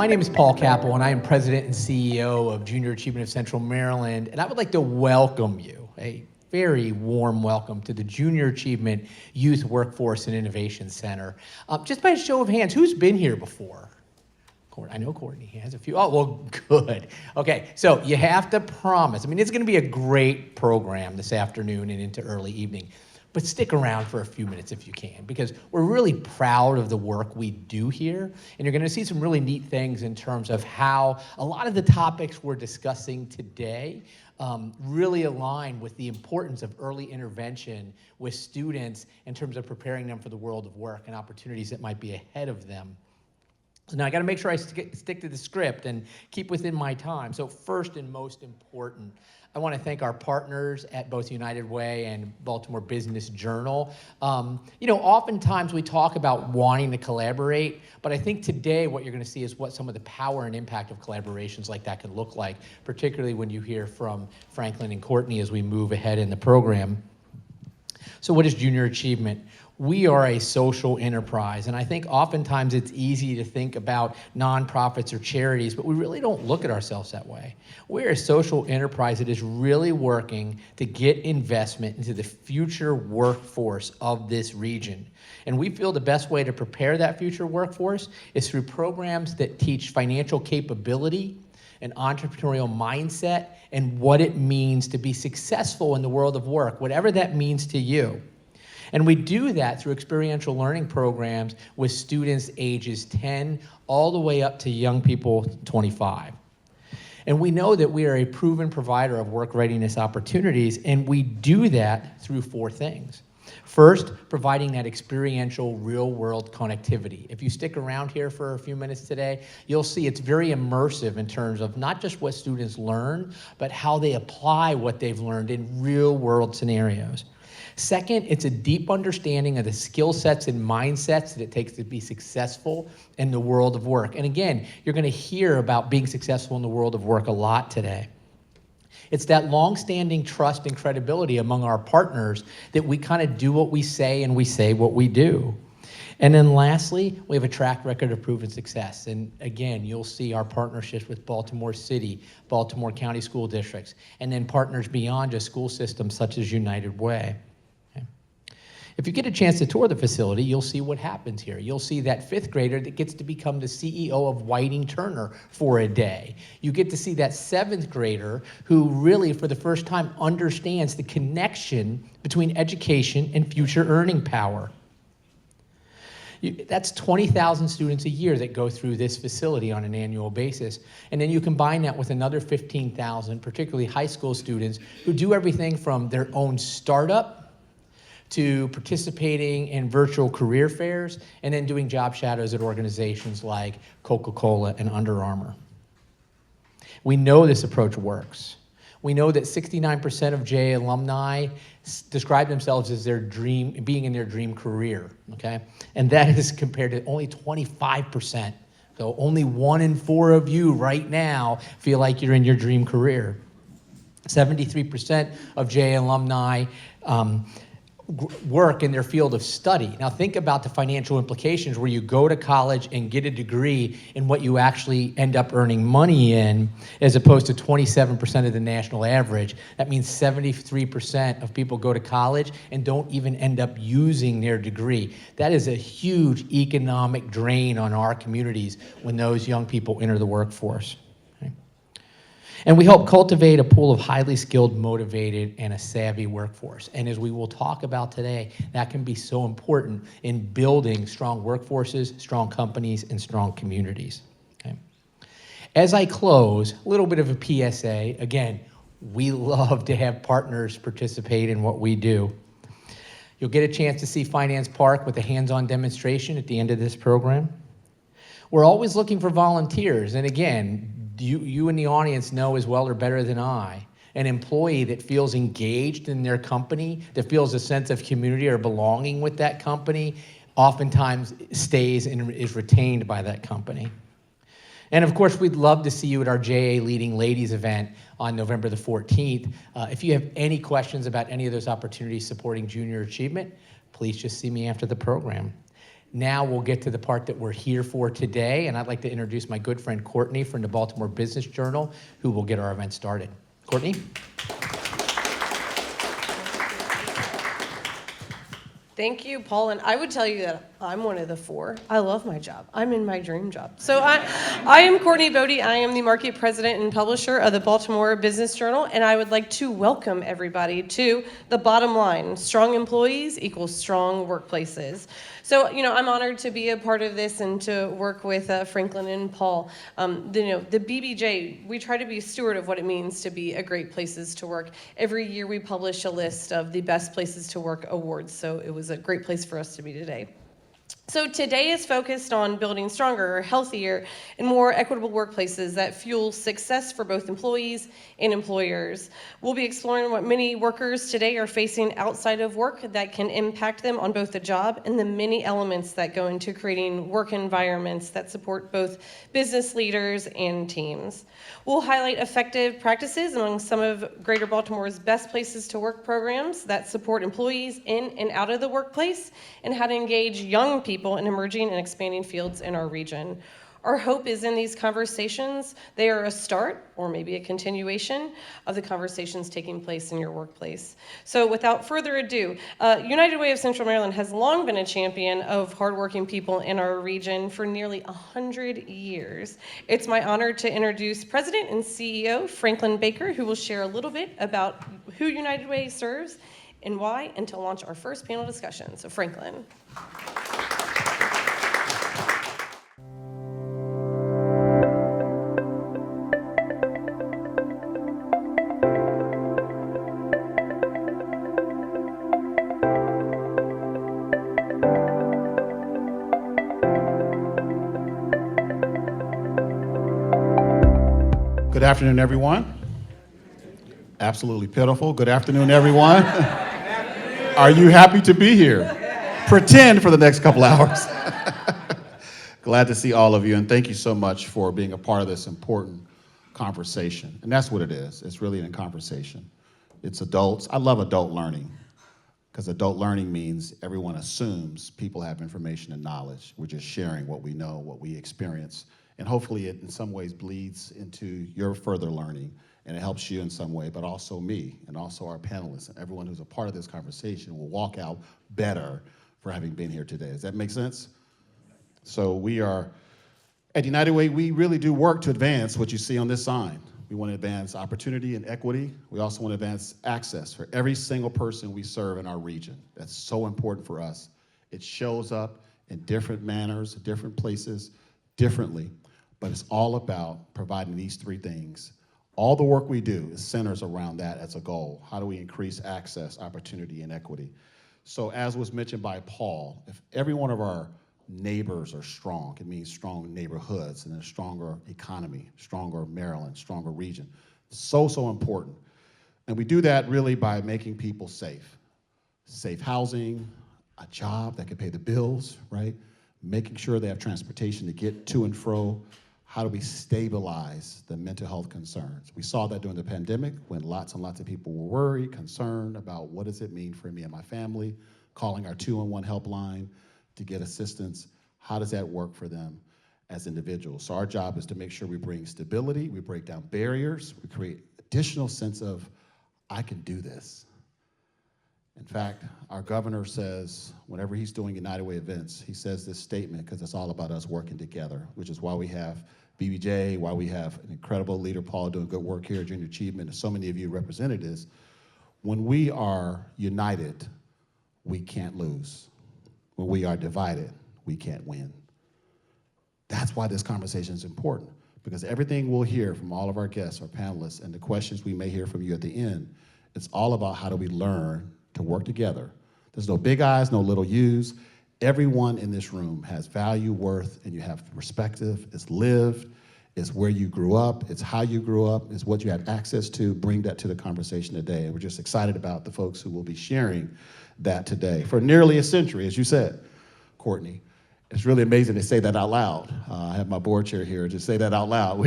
My name is Paul Capel, and I am President and CEO of Junior Achievement of Central Maryland, and I would like to welcome you, a very warm welcome to the Junior Achievement Youth Workforce and Innovation Center. Just by a show of hands, who's been here before? I know Courtney has a few. Oh, well, good. Okay, so you have to promise. I mean, it's going to be a great program this afternoon and into early evening. But stick around for a few minutes if you can, because we're really proud of the work we do here, and you're going to see some really neat things in terms of how a lot of the topics we're discussing today really align with the importance of early intervention with students in terms of preparing them for the world of work and opportunities that might be ahead of them. Now, I got to make sure I stick to the script and keep within my time. So first and most important, I want to thank our partners at both United Way and Baltimore Business Journal. Oftentimes we talk about wanting to collaborate, but I think today what you're going to see is what some of the power and impact of collaborations like that can look like, particularly when you hear from Franklin and Courtney as we move ahead in the program. So what is Junior Achievement? We are a social enterprise, and I think oftentimes it's easy to think about nonprofits or charities, but we really don't look at ourselves that way. We're a social enterprise that is really working to get investment into the future workforce of this region. And we feel the best way to prepare that future workforce is through programs that teach financial capability, an entrepreneurial mindset, and what it means to be successful in the world of work, whatever that means to you. And we do that through experiential learning programs with students ages 10 all the way up to young people 25. And we know that we are a proven provider of work readiness opportunities, and we do that through four things. First, providing that experiential real-world connectivity. If you stick around here for a few minutes today, you'll see it's very immersive in terms of not just what students learn, but how they apply what they've learned in real-world scenarios. Second, it's a deep understanding of the skill sets and mindsets that it takes to be successful in the world of work. And again, you're going to hear about being successful in the world of work a lot today. It's that long-standing trust and credibility among our partners that we kind of do what we say and we say what we do. And then lastly, we have a track record of proven success. And again, you'll see our partnerships with Baltimore City, Baltimore County School Districts, and then partners beyond just school systems such as United Way. If you get a chance to tour the facility, you'll see what happens here. You'll see that fifth grader that gets to become the CEO of Whiting Turner for a day. You get to see that seventh grader who really, for the first time, understands the connection between education and future earning power. That's 20,000 students a year that go through this facility on an annual basis. And then you combine that with another 15,000, particularly high school students, who do everything from their own startup to participating in virtual career fairs, and then doing job shadows at organizations like Coca-Cola and Under Armour. We know this approach works. We know that 69% of JA alumni describe themselves as being in their dream career, okay? And that is compared to only 25%. So only 1 in 4 of you right now feel like you're in your dream career. 73% of JA alumni work in their field of study. Now think about the financial implications where you go to college and get a degree in what you actually end up earning money in, as opposed to 27% of the national average. That means 73% of people go to college and don't even end up using their degree. That is a huge economic drain on our communities when those young people enter the workforce. And we help cultivate a pool of highly skilled, motivated, and a savvy workforce. And as we will talk about today, that can be so important in building strong workforces, strong companies, and strong communities. Okay. As I close, a little bit of a PSA. Again, we love to have partners participate in what we do. You'll get a chance to see Finance Park with a hands-on demonstration at the end of this program. We're always looking for volunteers, and again, you in the audience know as well or better than I, an employee that feels engaged in their company, that feels a sense of community or belonging with that company, oftentimes stays and is retained by that company. And of course, we'd love to see you at our JA Leading Ladies event on November the 14th. If you have any questions about any of those opportunities supporting junior achievement, please just see me after the program. Now we'll get to the part that we're here for today, and I'd like to introduce my good friend Courtney from the Baltimore Business Journal, who will get our event started. Courtney? Thank you, Paul. And I would tell you that I'm one of the four. I love my job. I'm in my dream job. So I am Courtney Bodie. I am the market president and publisher of the Baltimore Business Journal, and I would like to welcome everybody to the bottom line. Strong employees equals strong workplaces. So, I'm honored to be a part of this and to work with Franklin and Paul. The BBJ, we try to be a steward of what it means to be a great places to work. Every year we publish a list of the best places to work awards, so it was a great place for us to be today. So today is focused on building stronger, healthier, and more equitable workplaces that fuel success for both employees and employers. We'll be exploring what many workers today are facing outside of work that can impact them on both the job and the many elements that go into creating work environments that support both business leaders and teams. We'll highlight effective practices among some of Greater Baltimore's best places to work programs that support employees in and out of the workplace, and how to engage young people in emerging and expanding fields in our region. Our hope is in these conversations, they are a start or maybe a continuation of the conversations taking place in your workplace. So without further ado, United Way of Central Maryland has long been a champion of hardworking people in our region for nearly 100 years. It's my honor to introduce President and CEO Franklin Baker, who will share a little bit about who United Way serves and why, and to launch our first panel discussion. So Franklin. Good afternoon, everyone. Absolutely pitiful. Good afternoon, everyone. Are you happy to be here? Pretend for the next couple hours. Glad to see all of you, and thank you so much for being a part of this important conversation. And that's what it is. It's really a conversation. It's adults. I love adult learning, because adult learning means everyone assumes people have information and knowledge. We're just sharing what we know, what we experience. And hopefully it in some ways bleeds into your further learning, and it helps you in some way, but also me, and also our panelists, and everyone who's a part of this conversation will walk out better for having been here today. Does that make sense? So we are, at United Way, we really do work to advance what you see on this sign. We want to advance opportunity and equity. We also want to advance access for every single person we serve in our region. That's so important for us. It shows up in different manners, different places, differently. But it's all about providing these three things. All the work we do is centers around that as a goal. How do we increase access, opportunity, and equity? So as was mentioned by Paul, if every one of our neighbors are strong, it means strong neighborhoods and a stronger economy, stronger Maryland, stronger region. So important. And we do that really by making people safe. Safe housing, a job that can pay the bills, right? Making sure they have transportation to get to and fro. How do we stabilize the mental health concerns? We saw that during the pandemic when lots and lots of people were worried, concerned about what does it mean for me and my family, calling our 211 helpline to get assistance. How does that work for them as individuals? So our job is to make sure we bring stability, we break down barriers, we create additional sense of, I can do this. In fact, our governor says, whenever he's doing United Way events, he says this statement because it's all about us working together, which is why we have BBJ, why we have an incredible leader, Paul, doing good work here at Junior Achievement, and so many of you representatives. When we are united, we can't lose. When we are divided, we can't win. That's why this conversation is important, because everything we'll hear from all of our guests, our panelists, and the questions we may hear from you at the end, it's all about how do we learn to work together. There's no big I's, no little U's. Everyone in this room has value, worth, and you have perspective. It's lived, it's where you grew up, it's how you grew up, it's what you had access to. Bring that to the conversation today. And we're just excited about the folks who will be sharing that today. For nearly a century, as you said, Courtney, it's really amazing to say that out loud. I have my board chair here to say that out loud.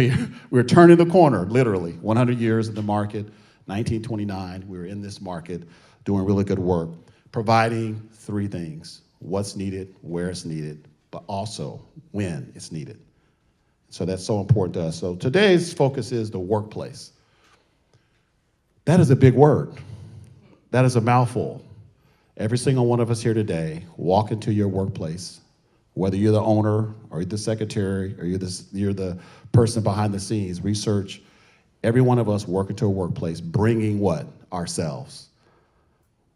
We're turning the corner, literally. 100 years in the market, 1929, we were in this market doing really good work, providing three things. what's needed, where it's needed, but also when it's needed. So that's so important to us. So today's focus is the workplace. That is a big word. That is a mouthful. Every single one of us here today walk into your workplace, whether you're the owner or you're the secretary or you're the person behind the scenes, research, every one of us walk into a workplace bringing what? Ourselves.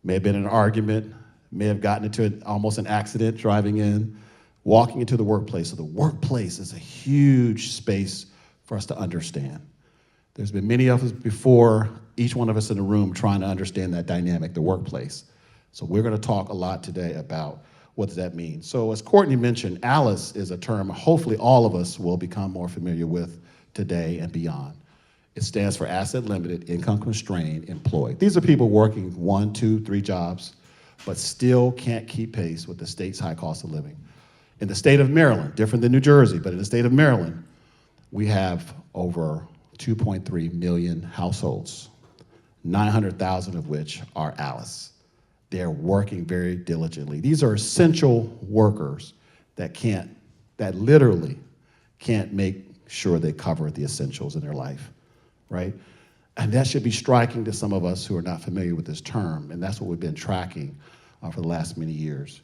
May have been an argument, may have gotten into almost an accident driving in, walking into the workplace. So the workplace is a huge space for us to understand. There's been many of us before, each one of us in the room trying to understand that dynamic, the workplace. So we're going to talk a lot today about what does that mean. So as Courtney mentioned, ALICE is a term hopefully all of us will become more familiar with today and beyond. It stands for Asset Limited, Income Constrained, Employed. These are people working 1, 2, 3 jobs, but still can't keep pace with the state's high cost of living. In the state of Maryland, different than New Jersey, but in the state of Maryland, we have over 2.3 million households, 900,000 of which are ALICE. They're working very diligently. These are essential workers that literally can't make sure they cover the essentials in their life, right? And that should be striking to some of us who are not familiar with this term, and that's what we've been tracking for the last many years.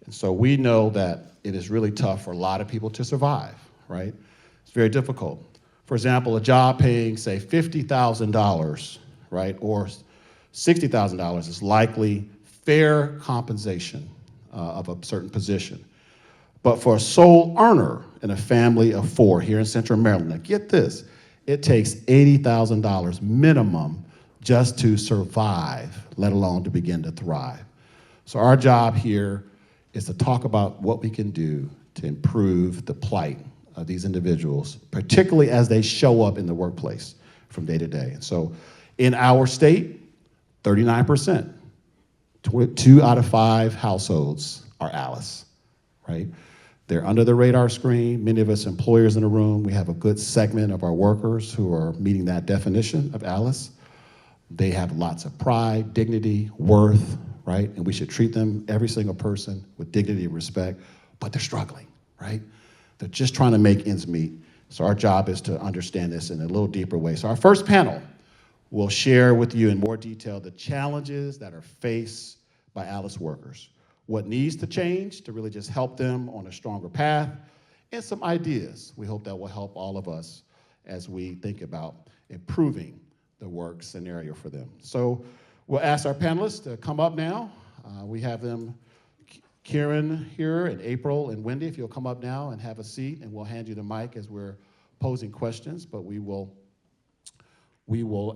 And so we know that it is really tough for a lot of people to survive, right? It's very difficult. For example, a job paying, say, $50,000, right, or $60,000 is likely fair compensation of a certain position. But for a sole earner in a family of 4 here in Central Maryland, now get this, it takes $80,000 minimum just to survive, let alone to begin to thrive. So our job here is to talk about what we can do to improve the plight of these individuals, particularly as they show up in the workplace from day to day. And so in our state, 39%, 2 out of 5 households are ALICE, right? They're under the radar screen. Many of us employers in the room, we have a good segment of our workers who are meeting that definition of ALICE. They have lots of pride, dignity, worth, right? And we should treat them, every single person, with dignity and respect, but they're struggling, right? They're just trying to make ends meet. So our job is to understand this in a little deeper way. So our first panel will share with you in more detail the challenges that are faced by ALICE workers, what needs to change to really just help them on a stronger path, and some ideas we hope that will help all of us as we think about improving the work scenario for them. So we'll ask our panelists to come up now. We have them, Kieran here, and April and Wendy, if you'll come up now and have a seat, and we'll hand you the mic as we're posing questions, but we will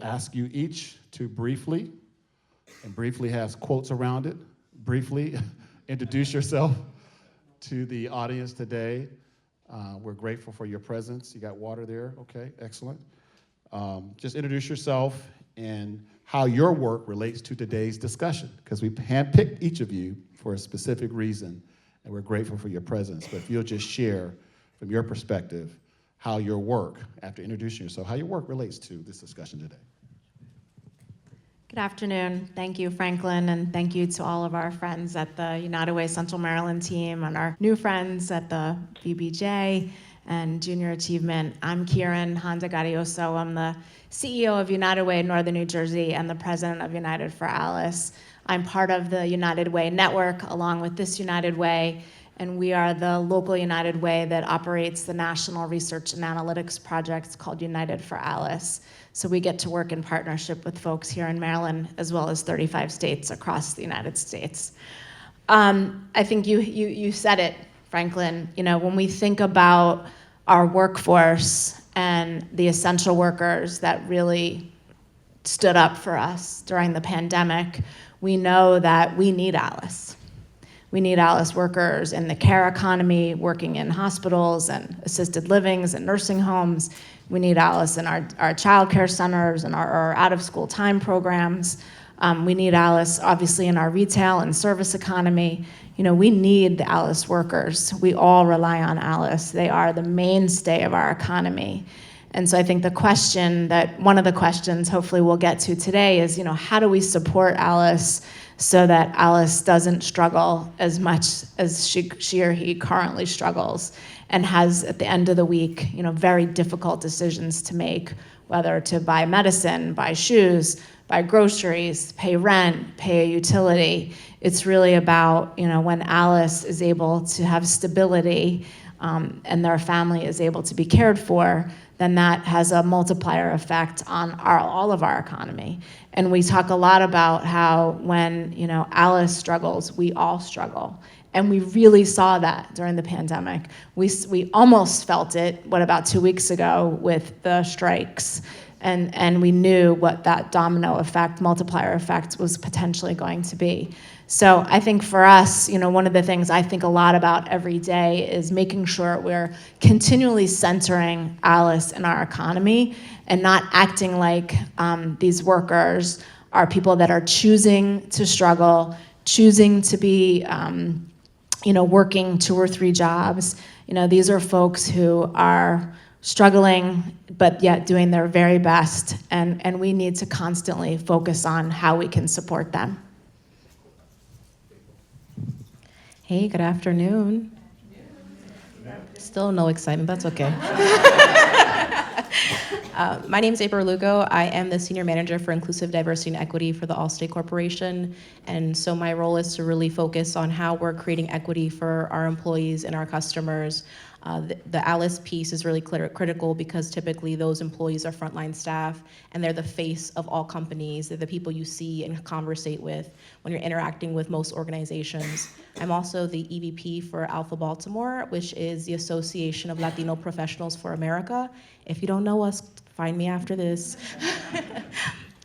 ask you each to briefly has quotes around it, briefly introduce yourself to the audience today. We're grateful for your presence. You got water there? Okay, excellent. Just introduce yourself and how your work relates to today's discussion, because we handpicked each of you for a specific reason, and we're grateful for your presence. But if you'll just share from your perspective how your work, after introducing yourself, how your work relates to this discussion today. Good afternoon. Thank you, Franklin, and thank you to all of our friends at the United Way Central Maryland team and our new friends at the BBJ and Junior Achievement. I'm Kieran Honda-Gaudioso. I'm the CEO of United Way Northern New Jersey and the president of United for ALICE. I'm part of the United Way network along with this United Way, and we are the local United Way that operates the National Research and Analytics Project called United for ALICE. So we get to work in partnership with folks here in Maryland as well as 35 states across the United States. I think you said it, Franklin. You know, when we think about our workforce and the essential workers that really stood up for us during the pandemic, we know that we need ALICE. We need ALICE workers in the care economy, working in hospitals and assisted livings and nursing homes. We need ALICE in our child care centers and our out-of-school time programs. We need ALICE, obviously, in our retail and service economy. You know, we need the ALICE workers. We all rely on ALICE. They are the mainstay of our economy. And so I think one of the questions hopefully we'll get to today is, you know, how do we support ALICE so that Alice doesn't struggle as much as she or he currently struggles and has, at the end of the week, very difficult decisions to make, whether to buy medicine, buy shoes, buy groceries, pay rent, pay a utility. It's really about, when Alice is able to have stability and their family is able to be cared for, then that has a multiplier effect on all of our economy. And we talk a lot about how when, Alice struggles, we all struggle. And we really saw that during the pandemic. We almost felt it, about 2 weeks ago with the strikes. And we knew what that domino effect, multiplier effect was potentially going to be. So I think for us, one of the things I think a lot about every day is making sure we're continually centering Alice in our economy and not acting like these workers are people that are choosing to struggle, choosing to be working 2 or 3 jobs. These are folks who are struggling, but yet doing their very best, and we need to constantly focus on how we can support them. Hey, good afternoon. Still no excitement, that's okay. My name is April Lugo. I am the Senior Manager for Inclusive Diversity and Equity for the Allstate Corporation. And so my role is to really focus on how we're creating equity for our employees and our customers. The Alice piece is really critical because typically those employees are frontline staff and they're the face of all companies. They're the people you see and conversate with when you're interacting with most organizations. I'm also the EVP for Alpha Baltimore, which is the Association of Latino Professionals for America. If you don't know us, find me after this.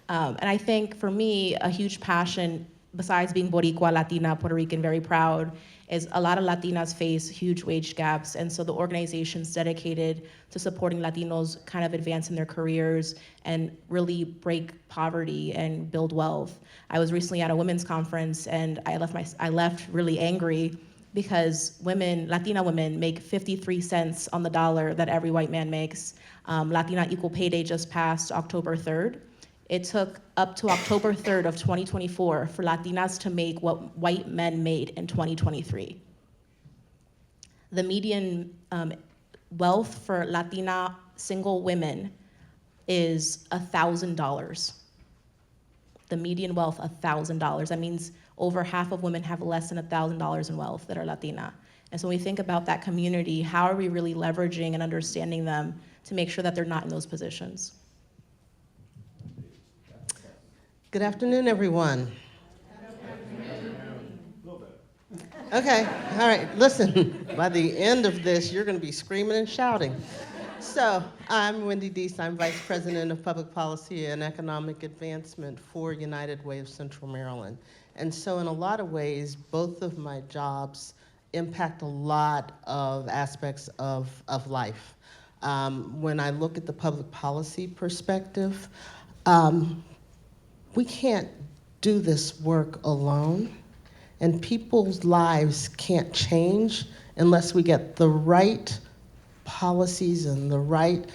And I think for me, a huge passion, besides being Boricua, Latina, Puerto Rican, very proud, is a lot of Latinas face huge wage gaps, and so the organization's dedicated to supporting Latinos kind of advance in their careers and really break poverty and build wealth. I was recently at a women's conference, and I left really angry because Latina women make 53 cents on the dollar that every white man makes. Latina Equal Pay Day just passed October 3rd. It took up to October 3rd of 2024 for Latinas to make what white men made in 2023. The median wealth for Latina single women is $1,000. The median wealth, $1,000. That means over half of women have less than $1,000 in wealth that are Latina. And so when we think about that community, how are we really leveraging and understanding them to make sure that they're not in those positions? Good afternoon, everyone. Okay, all right, listen, by the end of this, you're going to be screaming and shouting. So, I'm Wendy Deese. I'm Vice President of Public Policy and Economic Advancement for United Way of Central Maryland. And so, in a lot of ways, both of my jobs impact a lot of aspects of life. When I look at the public policy perspective, we can't do this work alone, and people's lives can't change unless we get the right policies and the right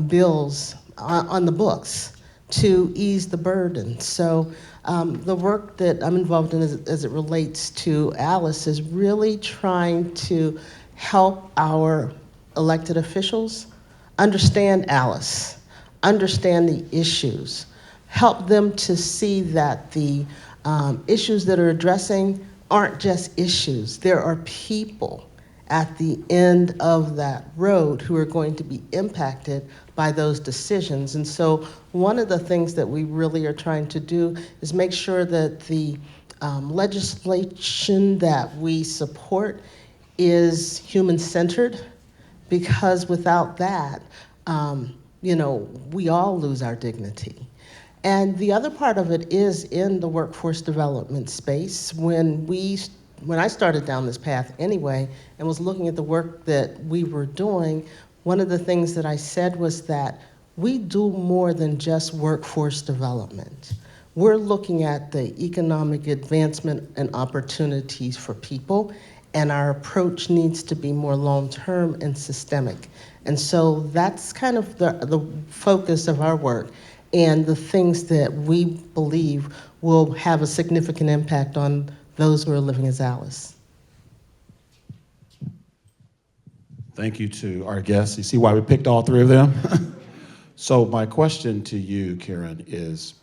bills on the books to ease the burden. So the work that I'm involved in as it relates to Alice is really trying to help our elected officials understand Alice, understand the issues, help them to see that the issues that are addressing aren't just issues. There are people at the end of that road who are going to be impacted by those decisions. And so one of the things that we really are trying to do is make sure that the legislation that we support is human-centered, because without that, we all lose our dignity. And the other part of it is in the workforce development space. When I started down this path anyway, and was looking at the work that we were doing, one of the things that I said was that we do more than just workforce development. We're looking at the economic advancement and opportunities for people, and our approach needs to be more long-term and systemic. And so that's kind of the focus of our work. and the things that we believe will have a significant impact on those who are living as Alice. Thank you to our guests. You see why we picked all three of them? So my question to you, Karen, is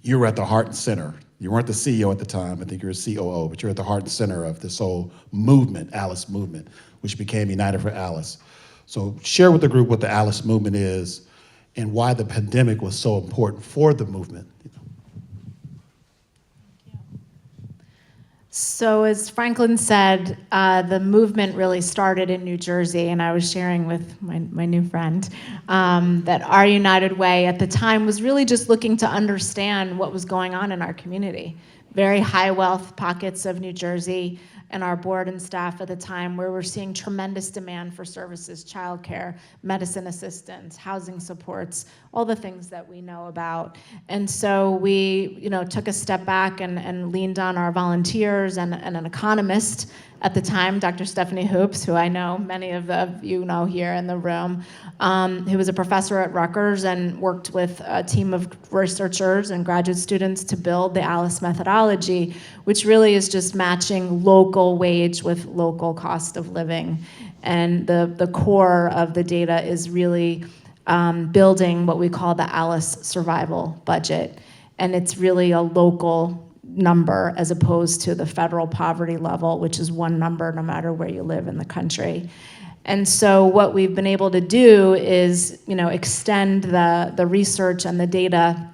you were at the heart and center. You weren't the CEO at the time. I think you were a COO, but you're at the heart and center of this whole movement, Alice movement, which became United for Alice. So share with the group what the Alice movement is and why the pandemic was so important for the movement. So as Franklin said, the movement really started in New Jersey, and I was sharing with my new friend that our United Way at the time was really just looking to understand what was going on in our community. Very high wealth pockets of New Jersey, and our board and staff at the time where we're seeing tremendous demand for services, childcare, medicine assistance, housing supports, all the things that we know about. And so we took a step back and leaned on our volunteers and an economist at the time, Dr. Stephanie Hoops, who I know many of you know here in the room, who was a professor at Rutgers and worked with a team of researchers and graduate students to build the Alice methodology, which really is just matching local wage with local cost of living. And the core of the data is really building what we call the Alice survival budget. And it's really a local number as opposed to the federal poverty level, which is one number no matter where you live in the country. And so what we've been able to do is, extend the research and the data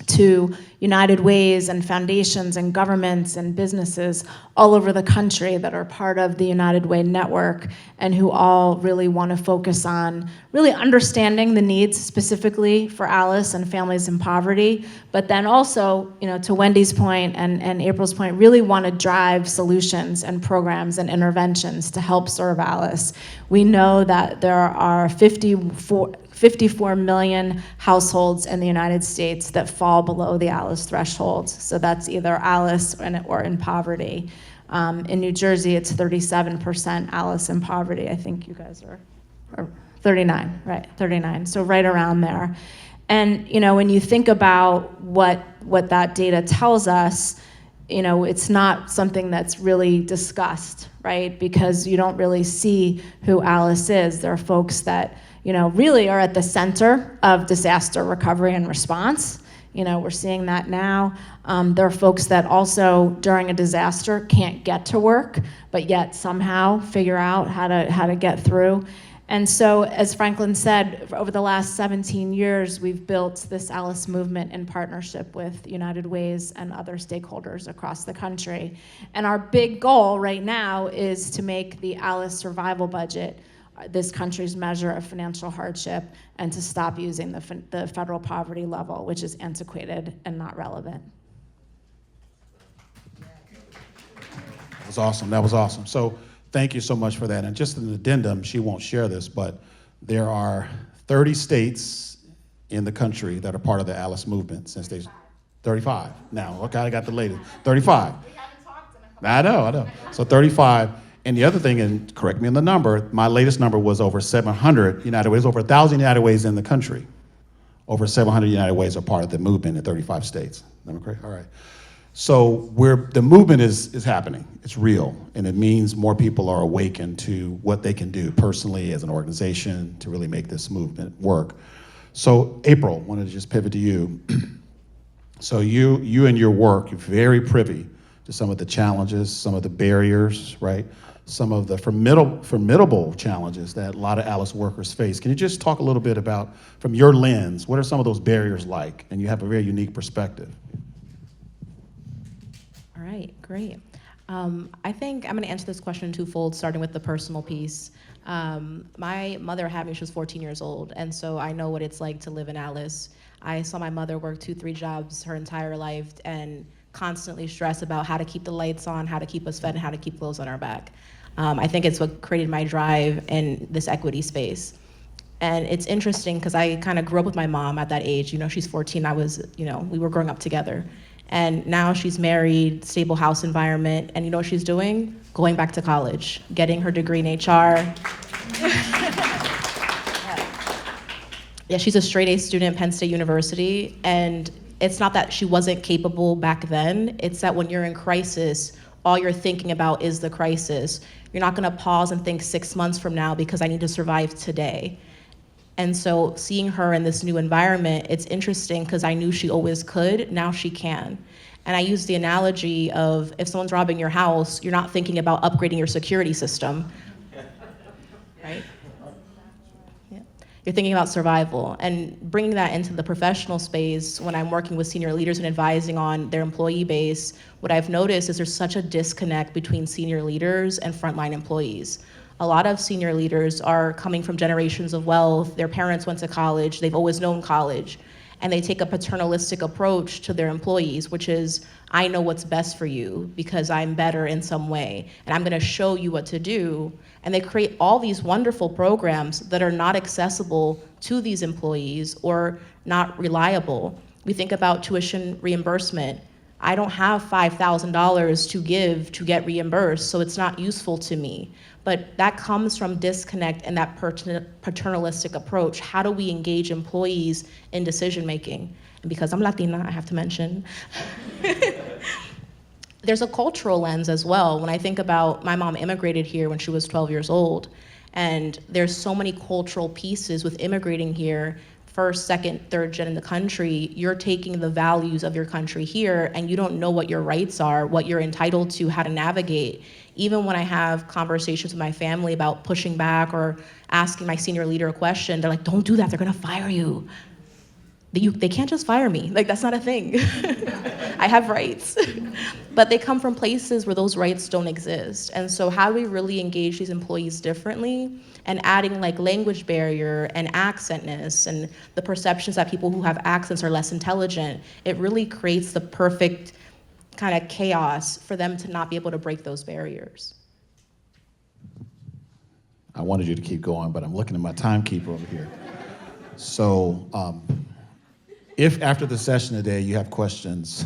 to United Ways and foundations and governments and businesses all over the country that are part of the United Way network and who all really want to focus on really understanding the needs specifically for Alice and families in poverty, but then also, to Wendy's point and April's point, really want to drive solutions and programs and interventions to help serve Alice. We know that there are 54 million households in the United States that fall below the Alice threshold. So that's either Alice or in poverty. In New Jersey, it's 37% Alice in poverty. I think you guys are 39, right? 39, so right around there. And when you think about what that data tells us, it's not something that's really discussed, right? Because you don't really see who Alice is. There are folks that really are at the center of disaster recovery and response. We're seeing that now. There are folks that also, during a disaster, can't get to work, but yet somehow figure out how to get through. And so, as Franklin said, over the last 17 years, we've built this Alice movement in partnership with United Ways and other stakeholders across the country. And our big goal right now is to make the Alice survival budget this country's measure of financial hardship and to stop using the federal poverty level, which is antiquated and not relevant. That was awesome. That was awesome. So thank you so much for that. And just an addendum, she won't share this, but there are 30 states in the country that are part of the Alice movement since they 35 now. Okay, I got the latest. 35. We haven't talked in a couple. I know. So 35. And the other thing, and correct me on the number, my latest number was over 700 United Ways, over 1,000 United Ways in the country. Over 700 United Ways are part of the movement in 35 states. Am I correct? All right. So the movement is happening. It's real, and it means more people are awakened to what they can do personally as an organization to really make this movement work. So April, wanted to just pivot to you. So you and your work, you're very privy to some of the challenges, some of the barriers, right? Some of the formidable challenges that a lot of Alice workers face. Can you just talk a little bit about, from your lens, what are some of those barriers like? And you have a very unique perspective. All right, great. I think I'm going to answer this question twofold, starting with the personal piece. My mother had me, she was 14 years old, and so I know what it's like to live in Alice. I saw my mother work 2-3 jobs her entire life and constantly stress about how to keep the lights on, how to keep us fed, and how to keep clothes on our back. I think it's what created my drive in this equity space. And it's interesting because I kind of grew up with my mom at that age. She's 14, we were growing up together. And now she's married, stable house environment, and you know what she's doing? Going back to college, getting her degree in HR. Yeah, she's a straight A student at Penn State University, and it's not that she wasn't capable back then, it's that when you're in crisis, all you're thinking about is the crisis. You're not gonna pause and think 6 months from now because I need to survive today. And so seeing her in this new environment, it's interesting because I knew she always could, now she can. And I use the analogy of if someone's robbing your house, you're not thinking about upgrading your security system, right? Yeah. You're thinking about survival. And bringing that into the professional space, when I'm working with senior leaders and advising on their employee base, what I've noticed is there's such a disconnect between senior leaders and frontline employees. A lot of senior leaders are coming from generations of wealth, their parents went to college, they've always known college, and they take a paternalistic approach to their employees, which is, I know what's best for you because I'm better in some way, and I'm gonna show you what to do. And they create all these wonderful programs that are not accessible to these employees or not reliable. We think about tuition reimbursement. I don't have $5,000 to give to get reimbursed, so it's not useful to me. But that comes from disconnect and that paternalistic approach. How do we engage employees in decision making? And because I'm Latina, I have to mention, there's a cultural lens as well. When I think about my mom immigrated here when she was 12 years old, and there's so many cultural pieces with immigrating here, first, second, third gen in the country, you're taking the values of your country here and you don't know what your rights are, what you're entitled to, how to navigate. Even when I have conversations with my family about pushing back or asking my senior leader a question, they're like, don't do that, they're gonna fire you. They can't just fire me, like that's not a thing. I have rights. But they come from places where those rights don't exist. And so how do we really engage these employees differently? And adding like language barrier and accentness and the perceptions that people who have accents are less intelligent, it really creates the perfect kind of chaos for them to not be able to break those barriers. I wanted you to keep going, but I'm looking at my timekeeper over here. So if after the session today you have questions,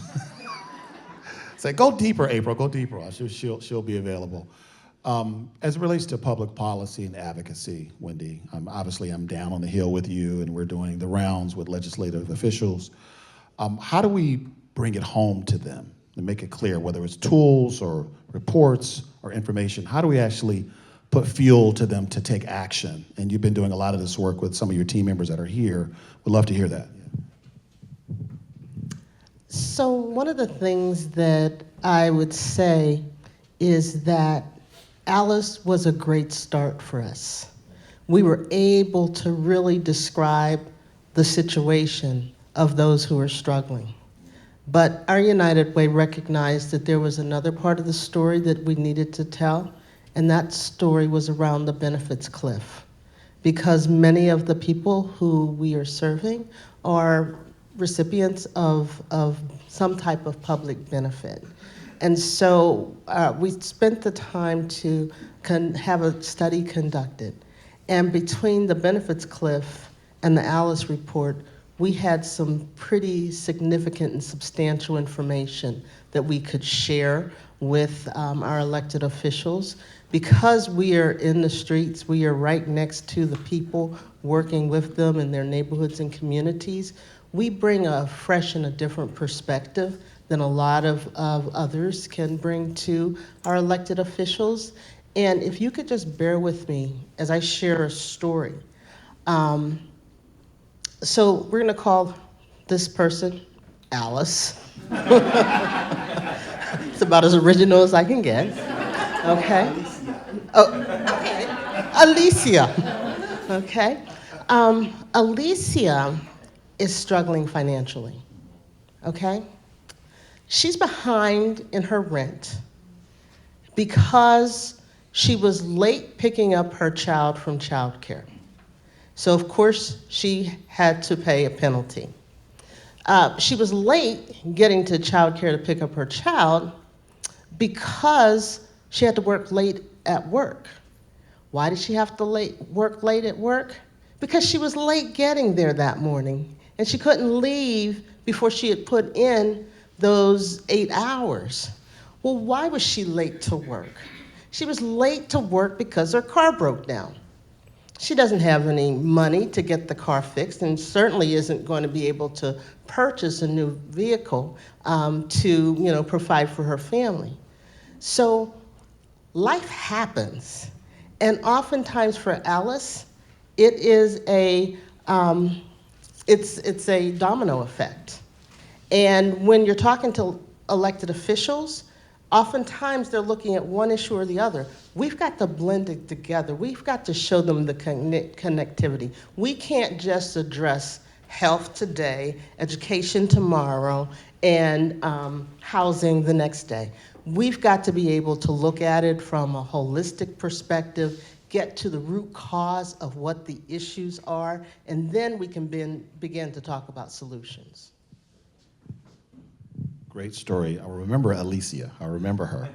say, go deeper, April, go deeper. She'll be available. As it relates to public policy and advocacy, Wendy, obviously I'm down on the Hill with you and we're doing the rounds with legislative officials. How do we bring it home to them and make it clear, whether it's tools or reports or information? How do we actually put fuel to them to take action? And you've been doing a lot of this work with some of your team members that are here. We'd love to hear that. So one of the things that I would say is that Alice was a great start for us. We were able to really describe the situation of those who are struggling. But our United Way recognized that there was another part of the story that we needed to tell, and that story was around the benefits cliff. Because many of the people who we are serving are recipients of some type of public benefit. And so we spent the time to have a study conducted. And between the benefits cliff and the Alice report, we had some pretty significant and substantial information that we could share with our elected officials. Because we are in the streets, we are right next to the people, working with them in their neighborhoods and communities. We bring a fresh and a different perspective than a lot of others can bring to our elected officials. And if you could just bear with me as I share a story. So we're gonna call this person Alice. It's about as original as I can get, okay? Oh, okay, Alicia, okay? Alicia is struggling financially, okay? She's behind in her rent because she was late picking up her child from childcare. So of course she had to pay a penalty. She was late getting to childcare to pick up her child because she had to work late at work. Why did she have to work late at work? Because she was late getting there that morning and she couldn't leave before she had put in those 8 hours. Well, why was she late to work? She was late to work because her car broke down. She doesn't have any money to get the car fixed and certainly isn't going to be able to purchase a new vehicle to, provide for her family. So life happens. And oftentimes for Alice, it is it's a domino effect. And when you're talking to elected officials, oftentimes they're looking at one issue or the other. We've got to blend it together. We've got to show them the connectivity. We can't just address health today, education tomorrow, and housing the next day. We've got to be able to look at it from a holistic perspective, get to the root cause of what the issues are, and then we can begin to talk about solutions. Great story. I remember Alicia. I remember her.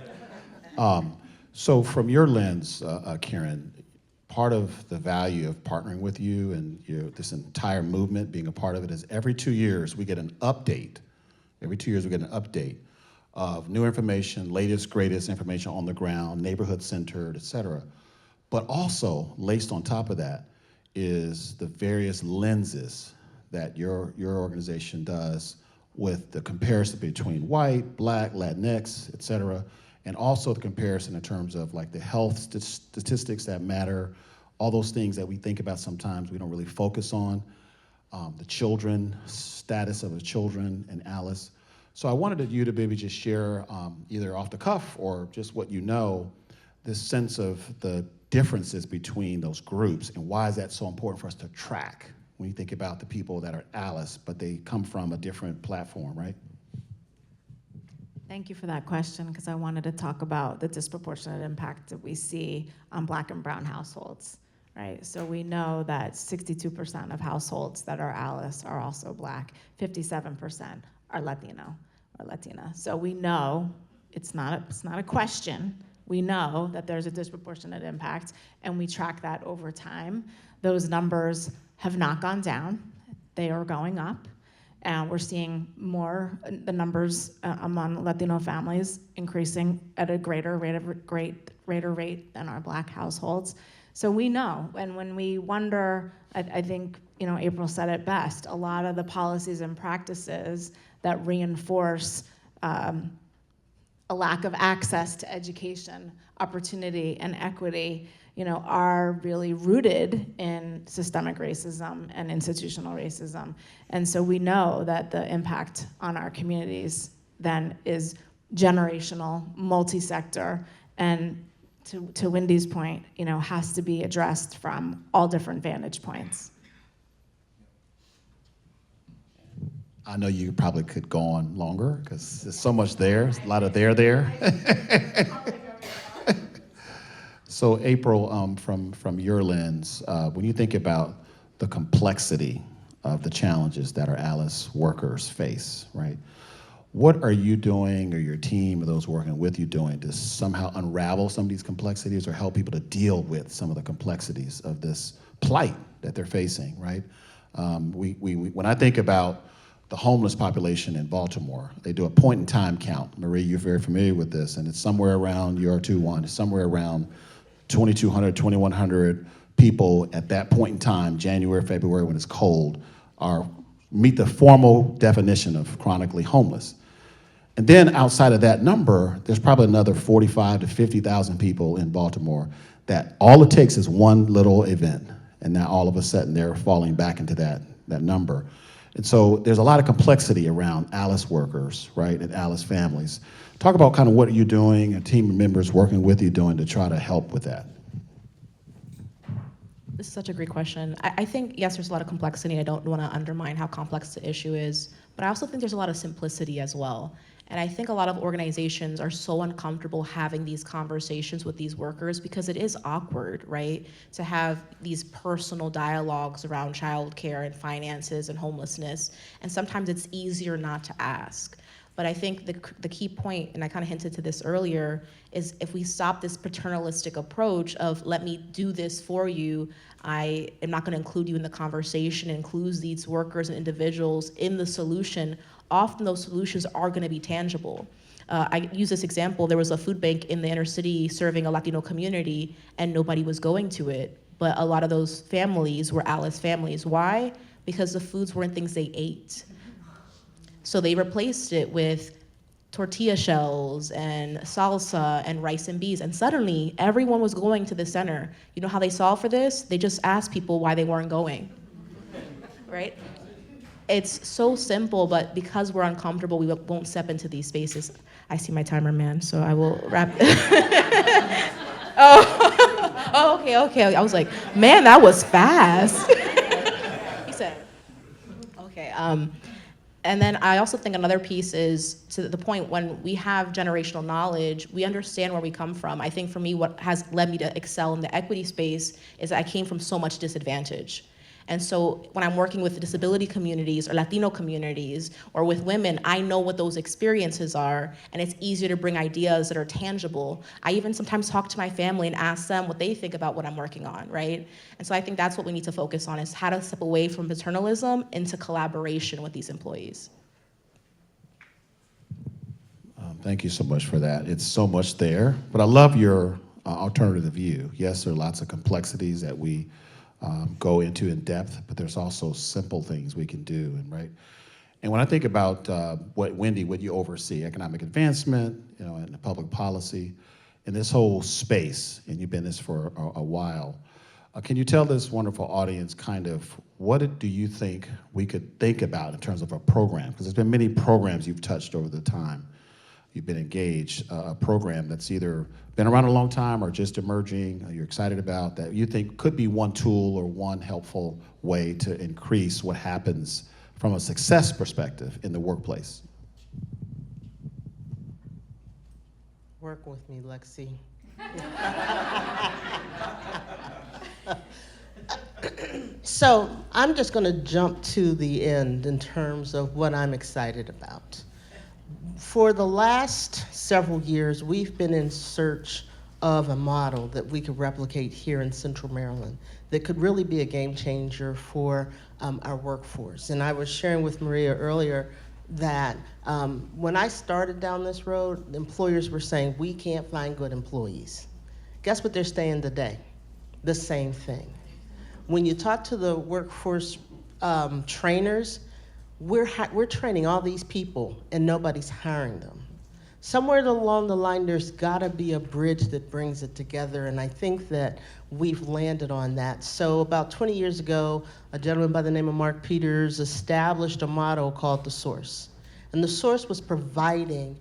So from your lens, Karen, part of the value of partnering with you and this entire movement, being a part of it, is every 2 years we get an update. Every 2 years we get an update of new information, latest, greatest information on the ground, neighborhood-centered, et cetera. But also, laced on top of that, is the various lenses that your organization does with the comparison between white, black, Latinx, et cetera, and also the comparison in terms of like the health statistics that matter, all those things that we think about sometimes we don't really focus on, the children, status of the children and Alice. So I wanted you to maybe just share either off the cuff or just what you know, this sense of the differences between those groups and why is that so important for us to track when you think about the people that are Alice, but they come from a different platform, right? Thank you for that question, because I wanted to talk about the disproportionate impact that we see on Black and brown households, right? So we know that 62% of households that are Alice are also Black, 57% are Latino or Latina. So we know, it's not a question, we know that there's a disproportionate impact, and we track that over time. Those numbers have not gone down, they are going up. And we're seeing the numbers among Latino families increasing at a greater rate than our Black households. So we know, and when we wonder, I think April said it best, a lot of the policies and practices that reinforce a lack of access to education, opportunity, and equity are really rooted in systemic racism and institutional racism. And so we know that the impact on our communities then is generational, multi-sector, and to Wendy's point, has to be addressed from all different vantage points. I know you probably could go on longer because there's so much there, a lot of there. So April, from your lens, when you think about the complexity of the challenges that our Alice workers face, right? What are you doing, or your team, or those working with you doing to somehow unravel some of these complexities or help people to deal with some of the complexities of this plight that they're facing, right? When I think about the homeless population in Baltimore, they do a point-in-time count. Marie, you're very familiar with this, and it's somewhere around, UR21, it's somewhere around 2,200, 2,100 people at that point in time, January, February, when it's cold, meet the formal definition of chronically homeless. And then outside of that number, there's probably another 45 to 50,000 people in Baltimore that all it takes is one little event, and now all of a sudden they're falling back into that number. And so there's a lot of complexity around Alice workers, right, and Alice families. Talk about kind of what you're doing, and team members working with you doing to try to help with that. This is such a great question. I think, yes, there's a lot of complexity. I don't want to undermine how complex the issue is, but I also think there's a lot of simplicity as well. And I think a lot of organizations are so uncomfortable having these conversations with these workers because it is awkward, right? To have these personal dialogues around childcare and finances and homelessness. And sometimes it's easier not to ask. But I think the key point, and I kind of hinted to this earlier, is if we stop this paternalistic approach of let me do this for you, I am not going to include you in the conversation, include these workers and individuals in the solution, often those solutions are going to be tangible. I use this example. There was a food bank in the inner city serving a Latino community, and nobody was going to it. but a lot of those families were Alice families. Why? Because the foods weren't things they ate. So they replaced it with tortilla shells and salsa and rice and beans. And suddenly, everyone was going to the center. You know how they solved for this? They just asked people why they weren't going, right? It's so simple, but because we're uncomfortable, we won't step into these spaces. I see my timer, man, so I will wrap. Oh, okay. I was like, man, that was fast. He said, okay. And then I also think another piece is to the point when we have generational knowledge, we understand where we come from. I think for me, what has led me to excel in the equity space is that I came from so much disadvantage. And so when I'm working with disability communities or Latino communities or with women, I know what those experiences are, and it's easier to bring ideas that are tangible. I even sometimes talk to my family and ask them what they think about what I'm working on, right? And so I think that's what we need to focus on, is how to step away from paternalism into collaboration with these employees. Thank you so much for that. It's so much there, but I love your alternative view. Yes, there are lots of complexities that we go into in depth, but there's also simple things we can do, and right. And when I think about what you oversee, economic advancement, and public policy, in this whole space, and you've been in this for a while, can you tell this wonderful audience kind of what do you think we could think about in terms of a program? Because there's been many programs you've touched over the time. You've been engaged, a program that's either been around a long time or just emerging, you're excited about, that you think could be one tool or one helpful way to increase what happens from a success perspective in the workplace? Work with me, Lexi. So I'm just going to jump to the end in terms of what I'm excited about. For the last several years, we've been in search of a model that we could replicate here in Central Maryland that could really be a game changer for our workforce. And I was sharing with Maria earlier that when I started down this road, employers were saying, we can't find good employees. Guess what they're saying today? The same thing. When you talk to the workforce trainers, we're training all these people and nobody's hiring them. Somewhere along the line, there's gotta be a bridge that brings it together, and I think that we've landed on that. So about 20 years ago, a gentleman by the name of Mark Peters established a model called The Source. And The Source was providing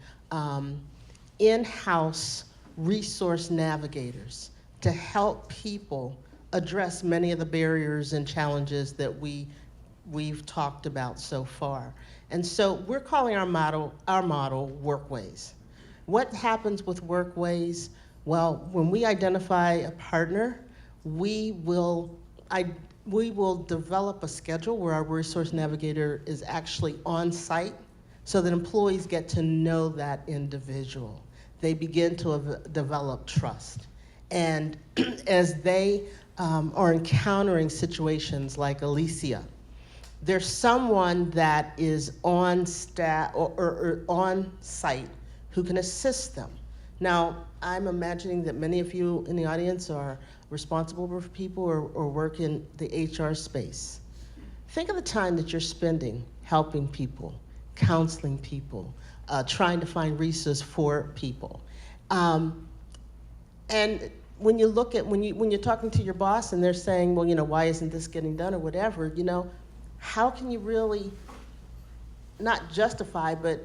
in-house resource navigators to help people address many of the barriers and challenges that we've talked about so far. And so we're calling our model Workways. What happens with Workways? Well, when we identify a partner, we will develop a schedule where our resource navigator is actually on site so that employees get to know that individual. They begin to develop trust. And as they are encountering situations like Alicia, there's someone that is on staff or on site who can assist them. Now, I'm imagining that many of you in the audience are responsible for people or work in the HR space. Think of the time that you're spending helping people, counseling people, trying to find resources for people. And when you look at, when you're talking to your boss and they're saying, well, why isn't this getting done or whatever, how can you really not justify, but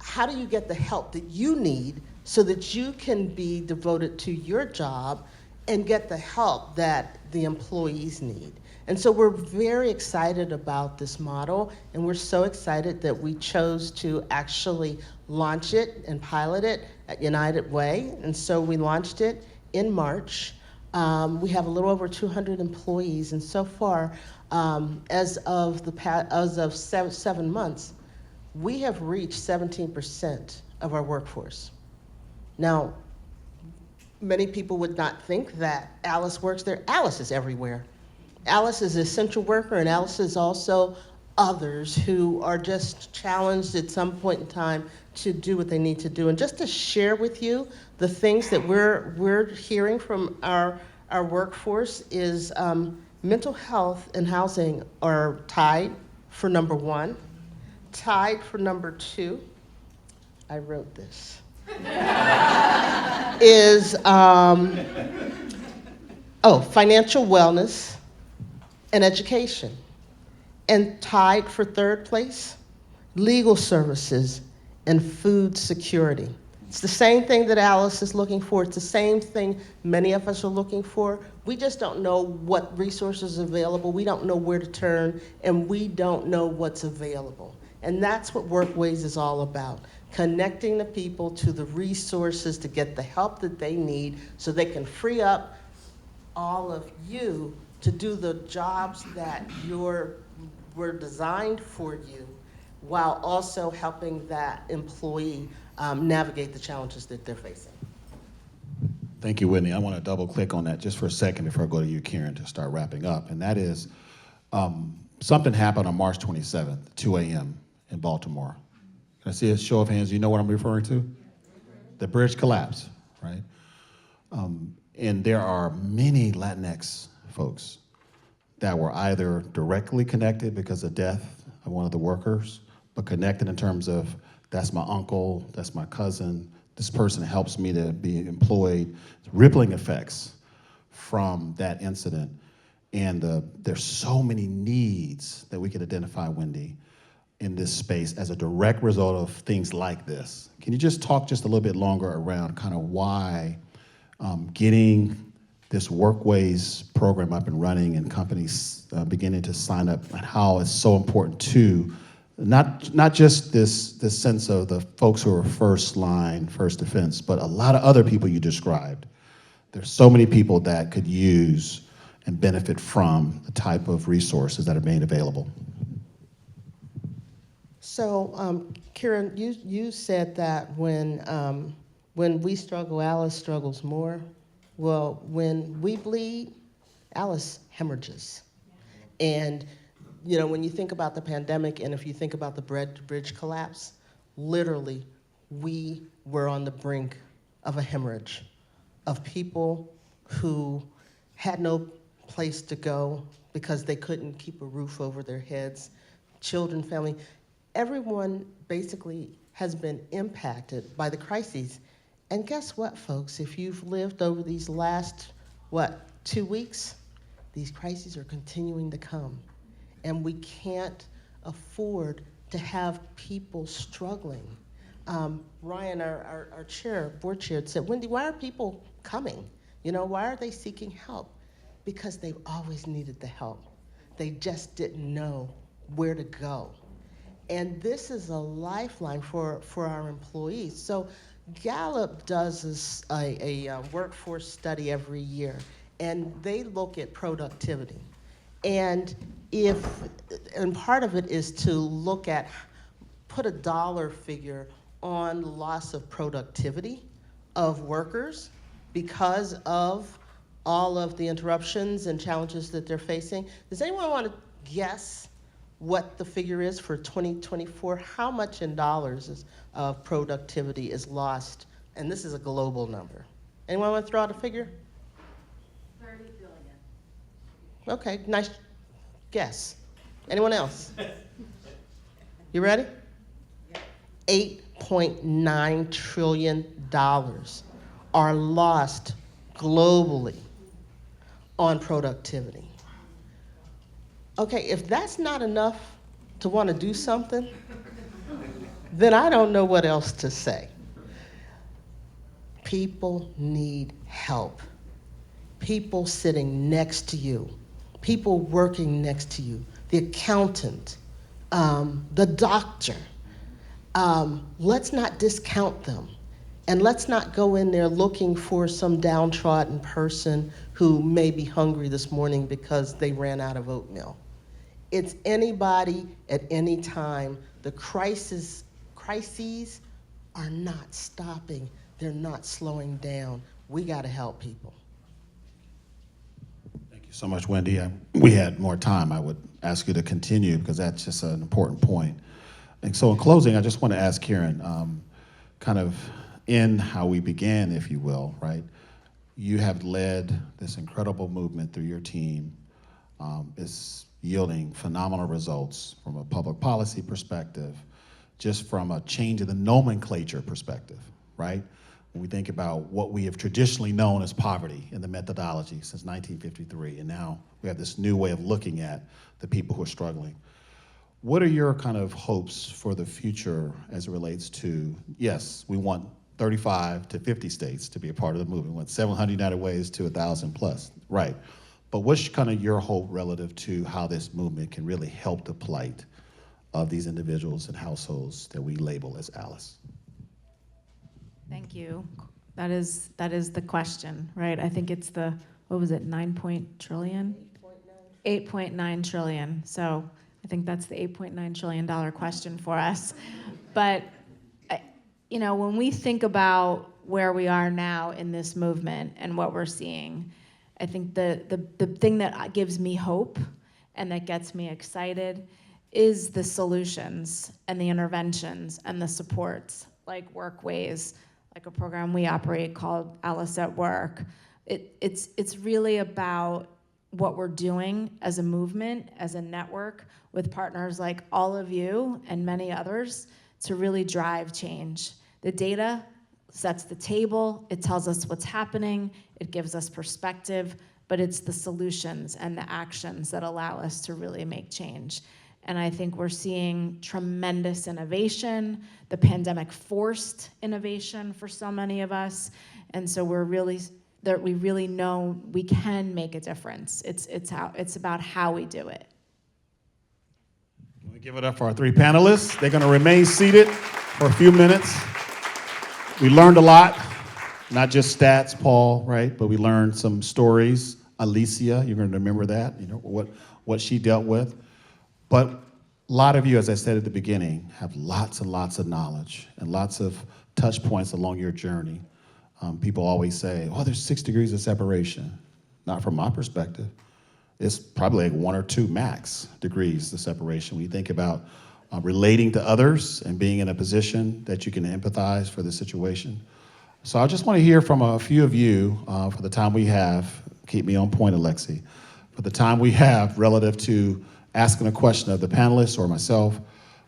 how do you get the help that you need so that you can be devoted to your job and get the help that the employees need? And so we're very excited about this model, and we're so excited that we chose to actually launch it and pilot it at United Way. And so we launched it in March. We have a little over 200 employees, and so far, as of 7 months, we have reached 17% of our workforce. Now, many people would not think that Alice works there. Alice is everywhere. Alice is an essential worker, and Alice is also others who are just challenged at some point in time to do what they need to do. And just to share with you the things that we're hearing from our our workforce is mental health and housing are tied for number 1. Tied for number 2, I wrote this, is financial wellness and education. And tied for 3rd place, legal services and food security. It's the same thing that Alice is looking for. It's the same thing many of us are looking for. We just don't know what resources are available. We don't know where to turn, and we don't know what's available. And that's what Workways is all about, connecting the people to the resources to get the help that they need so they can free up all of you to do the jobs that were designed for you, while also helping that employee navigate the challenges that they're facing. Thank you, Whitney. I want to double click on that just for a second before I go to you, Karen, to start wrapping up. And that is, something happened on March 27th, 2 a.m. in Baltimore. Can I see a show of hands? You know what I'm referring to? The bridge collapse, right? And there are many Latinx folks that were either directly connected because of death of one of the workers, but connected in terms of, that's my uncle, that's my cousin, this person helps me to be employed. Rippling effects from that incident. And there's so many needs that we could identify, Wendy, in this space as a direct result of things like this. Can you just talk just a little bit longer around kind of why getting this Workways program up and running and companies beginning to sign up, and how it's so important to not just this sense of the folks who are first line, first defense, but a lot of other people you described. There's so many people that could use and benefit from the type of resources that are made available. So, Karen, you said that when we struggle, Alice struggles more. Well, when we bleed, Alice hemorrhages. And when you think about the pandemic, and if you think about the bridge collapse, literally, we were on the brink of a hemorrhage of people who had no place to go because they couldn't keep a roof over their heads, children, family. Everyone basically has been impacted by the crises. And guess what, folks? If you've lived over these last, 2 weeks, these crises are continuing to come. And we can't afford to have people struggling. Ryan, our chair, board chair, said, Wendy, why are people coming? Why are they seeking help? Because they've always needed the help. They just didn't know where to go. And this is a lifeline for our employees. So Gallup does a workforce study every year, and they look at productivity. And part of it is to put a dollar figure on loss of productivity of workers because of all of the interruptions and challenges that they're facing. Does anyone want to guess what the figure is for 2024? How much in dollars of productivity is lost? And this is a global number. Anyone want to throw out a figure? 30 billion. Okay, nice guess. Anyone else? You ready? $8.9 trillion are lost globally on productivity. Okay, if that's not enough to want to do something, then I don't know what else to say. People need help. People sitting next to you, people working next to you, the accountant, the doctor. Let's not discount them. And let's not go in there looking for some downtrodden person who may be hungry this morning because they ran out of oatmeal. It's anybody at any time. The crises are not stopping. They're not slowing down. We got to help people. Thank you so much, Wendy. We had more time. I would ask you to continue because that's just an important point. And so in closing, I just want to ask Karen, kind of in how we began, if you will, right? you have led this incredible movement through your team. It's yielding phenomenal results from a public policy perspective, just from a change in the nomenclature perspective, right? When we think about what we have traditionally known as poverty in the methodology since 1953, and now we have this new way of looking at the people who are struggling. What are your kind of hopes for the future as it relates to, yes, we want 35 to 50 states to be a part of the movement, we want 700 United Ways to 1,000 plus, right? But what's kind of your hope relative to how this movement can really help the plight of these individuals and households that we label as ALICE? Thank you. That is the question, right? I think it's the, what was it, 9 trillion? 8.9 trillion. So I think that's the $8.9 trillion question for us. But, you know, when we think about where we are now in this movement and what we're seeing, I think the thing that gives me hope and that gets me excited is the solutions and the interventions and the supports, like Workways, like a program we operate called Alice at Work. It's really about what we're doing as a movement, as a network, with partners like all of you and many others to really drive change. The data sets the table, it tells us what's happening, it gives us perspective, but it's the solutions and the actions that allow us to really make change. And I think we're seeing tremendous innovation. The pandemic forced innovation for so many of us. And so we really know we can make a difference. It's about how we do it. Can we give it up for our three panelists? They're gonna remain seated for a few minutes. We learned a lot, not just stats, Paul, right? But we learned some stories. Alicia, you're gonna remember that, you know, what she dealt with. But a lot of you, as I said at the beginning, have lots and lots of knowledge and lots of touch points along your journey. People always say, oh, there's 6 degrees of separation. Not from my perspective. It's probably like 1 or 2 max degrees of separation. When you think about relating to others and being in a position that you can empathize for the situation. So I just want to hear from a few of you for the time we have. Keep me on point, Alexi. For the time we have relative to asking a question of the panelists or myself,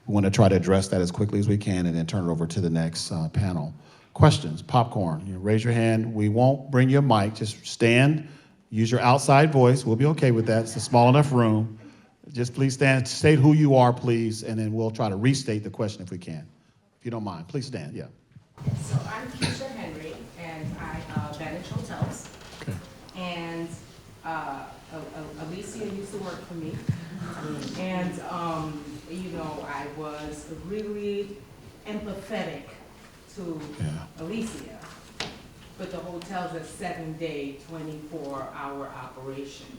we want to try to address that as quickly as we can and then turn it over to the next panel. Questions, popcorn, you know, raise your hand. We won't bring you a mic, just stand, use your outside voice. We'll be okay with that. It's a small enough room. Just please stand, state who you are, please, and then we'll try to restate the question if we can. If you don't mind, please stand, yeah. So I'm Keisha Henry, and I manage hotels. Okay. And Alicia used to work for me. And, you know, I was really empathetic to Alicia. But the hotel's a 7-day, 24-hour operation.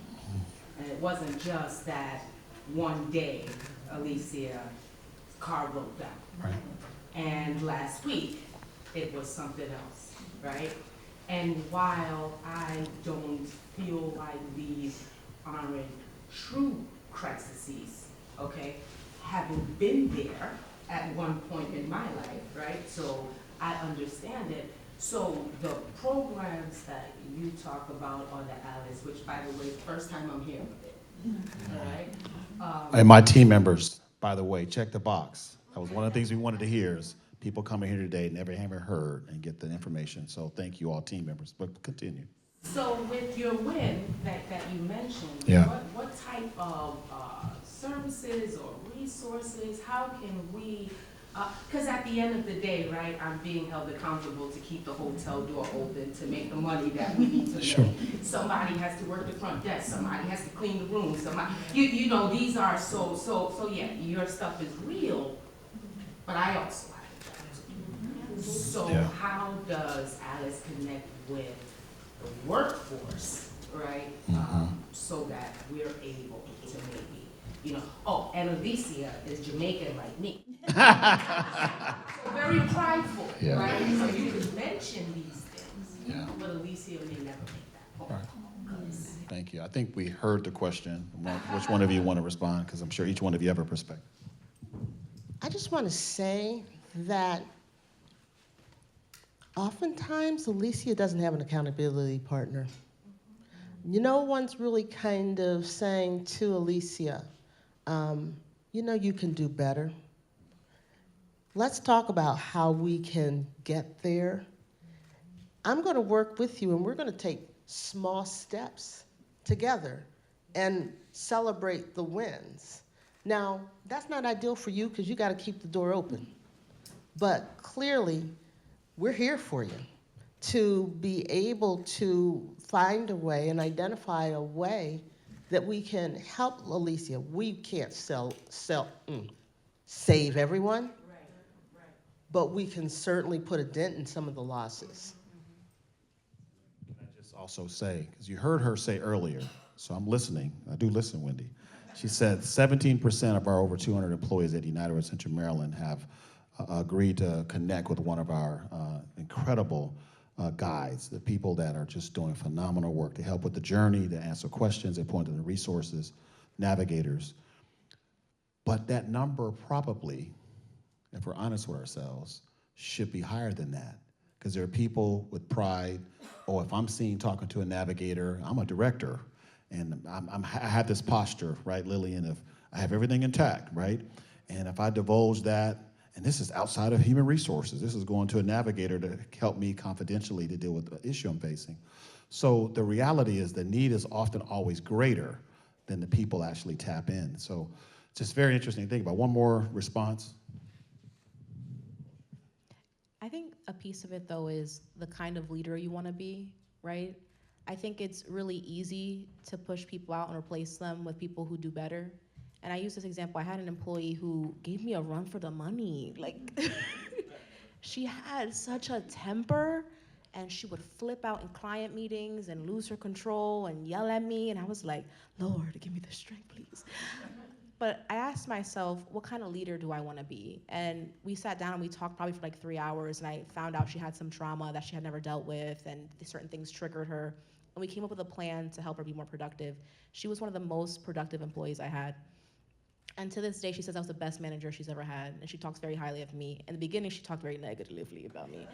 And it wasn't just that one day Alicia's car broke down. Right. And last week, it was something else, right? And while I don't feel like these aren't true crises, okay, having been there at one point in my life, right? So I understand it. So the programs that you talk about on the ALICE, which by the way, first time I'm hearing of it, all right? And my team members, by the way, check the box. That was one of the things we wanted to hear is people coming here today never heard and get the information. So thank you all team members, but continue. So with your win that you mentioned, Yeah. what type of services or resources, how can we, because at the end of the day, right, I'm being held accountable to keep the hotel door open, to make the money that we need to make. Sure. Somebody has to work the front desk, somebody has to clean the room, somebody, you know, these are so yeah, your stuff is real, but I also have a job. So Yeah. how does Alice connect with the workforce, right? So that we're able to maybe, you know, oh, and Alicia is Jamaican like me. So very prideful, Yeah. right? So you can mention these things, Yeah. but Alicia may never make that phone Right. call. 'Cause Thank you. I think we heard the question. Which one of you want to respond? Because I'm sure each one of you have a perspective. I just want to say that Oftentimes, Alicia doesn't have an accountability partner. No one's really kind of saying to Alicia, you can do better. Let's talk about how we can get there. I'm going to work with you, and we're going to take small steps together and celebrate the wins. Now, that's not ideal for you because you got to keep the door open. But clearly, we're here for you to be able to find a way and identify a way that we can help Alicia. We can't save everyone, but we can certainly put a dent in some of the losses. Can I just also say, because you heard her say earlier, so I'm listening. I do listen, Wendy. She said 17% of our over 200 employees at United Way Central Maryland have agreed to connect with one of our incredible guides, the people that are just doing phenomenal work to help with the journey, to answer questions, they point to the resources, navigators. But that number probably, if we're honest with ourselves, should be higher than that. Because there are people with pride, if I'm seen talking to a navigator, I'm a director, and I have this posture, right, Lillian, if I have everything intact, right? And if I divulge that, and this is outside of human resources, this is going to a navigator to help me confidentially to deal with the issue I'm facing. So the reality is the need is often always greater than the people actually tap in. So it's just very interesting to think about. One more response. I think a piece of it, though, is the kind of leader you want to be, right? I think it's really easy to push people out and replace them with people who do better. And I use this example. I had an employee who gave me a run for the money. Like, she had such a temper, and she would flip out in client meetings and lose her control and yell at me. And I was like, Lord, give me the strength, please. But I asked myself, what kind of leader do I want to be? And we sat down and we talked probably for like 3 hours, and I found out she had some trauma that she had never dealt with, and certain things triggered her. And we came up with a plan to help her be more productive. She was one of the most productive employees I had. And to this day, she says I was the best manager she's ever had, and she talks very highly of me. In the beginning, she talked very negatively about me.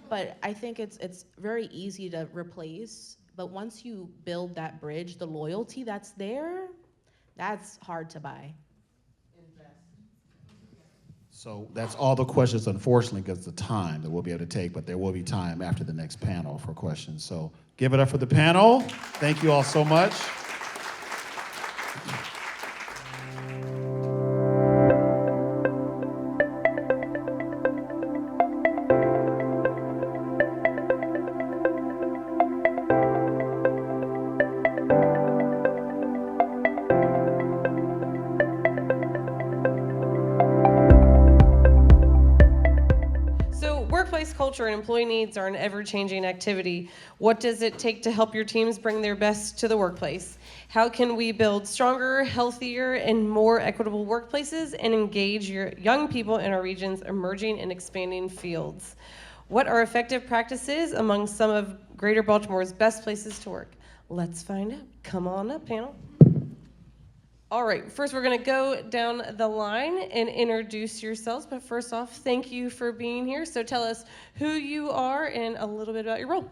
But I think it's very easy to replace, but once you build that bridge, the loyalty that's there, that's hard to buy. So that's all the questions, unfortunately, because the time that we'll be able to take, but there will be time after the next panel for questions. So give it up for the panel. Thank you all so much. Workplace culture and employee needs are an ever-changing activity. What does it take to help your teams bring their best to the workplace? How can we build stronger, healthier, and more equitable workplaces and engage your young people in our region's emerging and expanding fields? What are effective practices among some of Greater Baltimore's best places to work? Let's find out. Come on up, panel. All right, first we're going to go down the line and introduce yourselves. But first off, thank you for being here. So tell us who you are and a little bit about your role.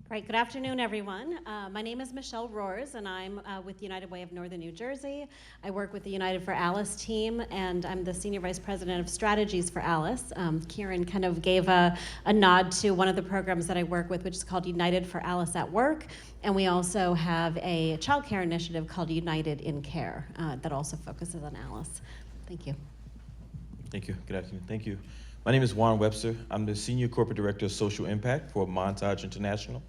Great. Good afternoon, everyone. My name is Michelle Roars, and I'm with United Way of Northern New Jersey. I work with the United for Alice team, and I'm the Senior Vice President of Strategies for Alice. Kieran kind of gave a nod to one of the programs that I work with, which is called United for Alice at Work. And we also have a child care initiative called United in Care that also focuses on Alice. Thank you. Thank you. Good afternoon. Thank you. My name is Juan Webster. I'm the Senior Corporate Director of Social Impact for Montage International.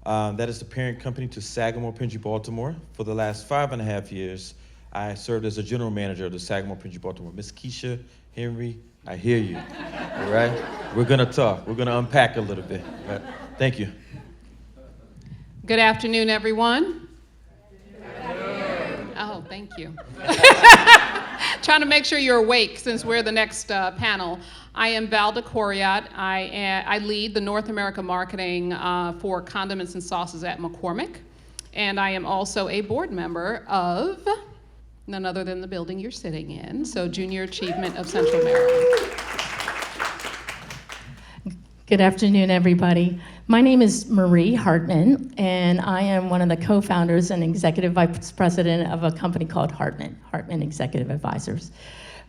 That is the parent company to Sagamore Pingree Baltimore. For the last 5.5 years, I served as a general manager of the Sagamore Pingree Baltimore. Miss Keisha Henry, I hear you. All right? We're going to talk. We're going to unpack a little bit. Right? Thank you. Good afternoon, everyone. Oh, thank you. Trying to make sure you're awake since we're the next panel. I am Valda Coriat. I lead the North America marketing for condiments and sauces at McCormick. And I am also a board member of none other than the building you're sitting in, so Junior Achievement of Central Maryland. Good afternoon, everybody. My name is Marie Hartman, and I am one of the co-founders and executive vice president of a company called Hartman Executive Advisors.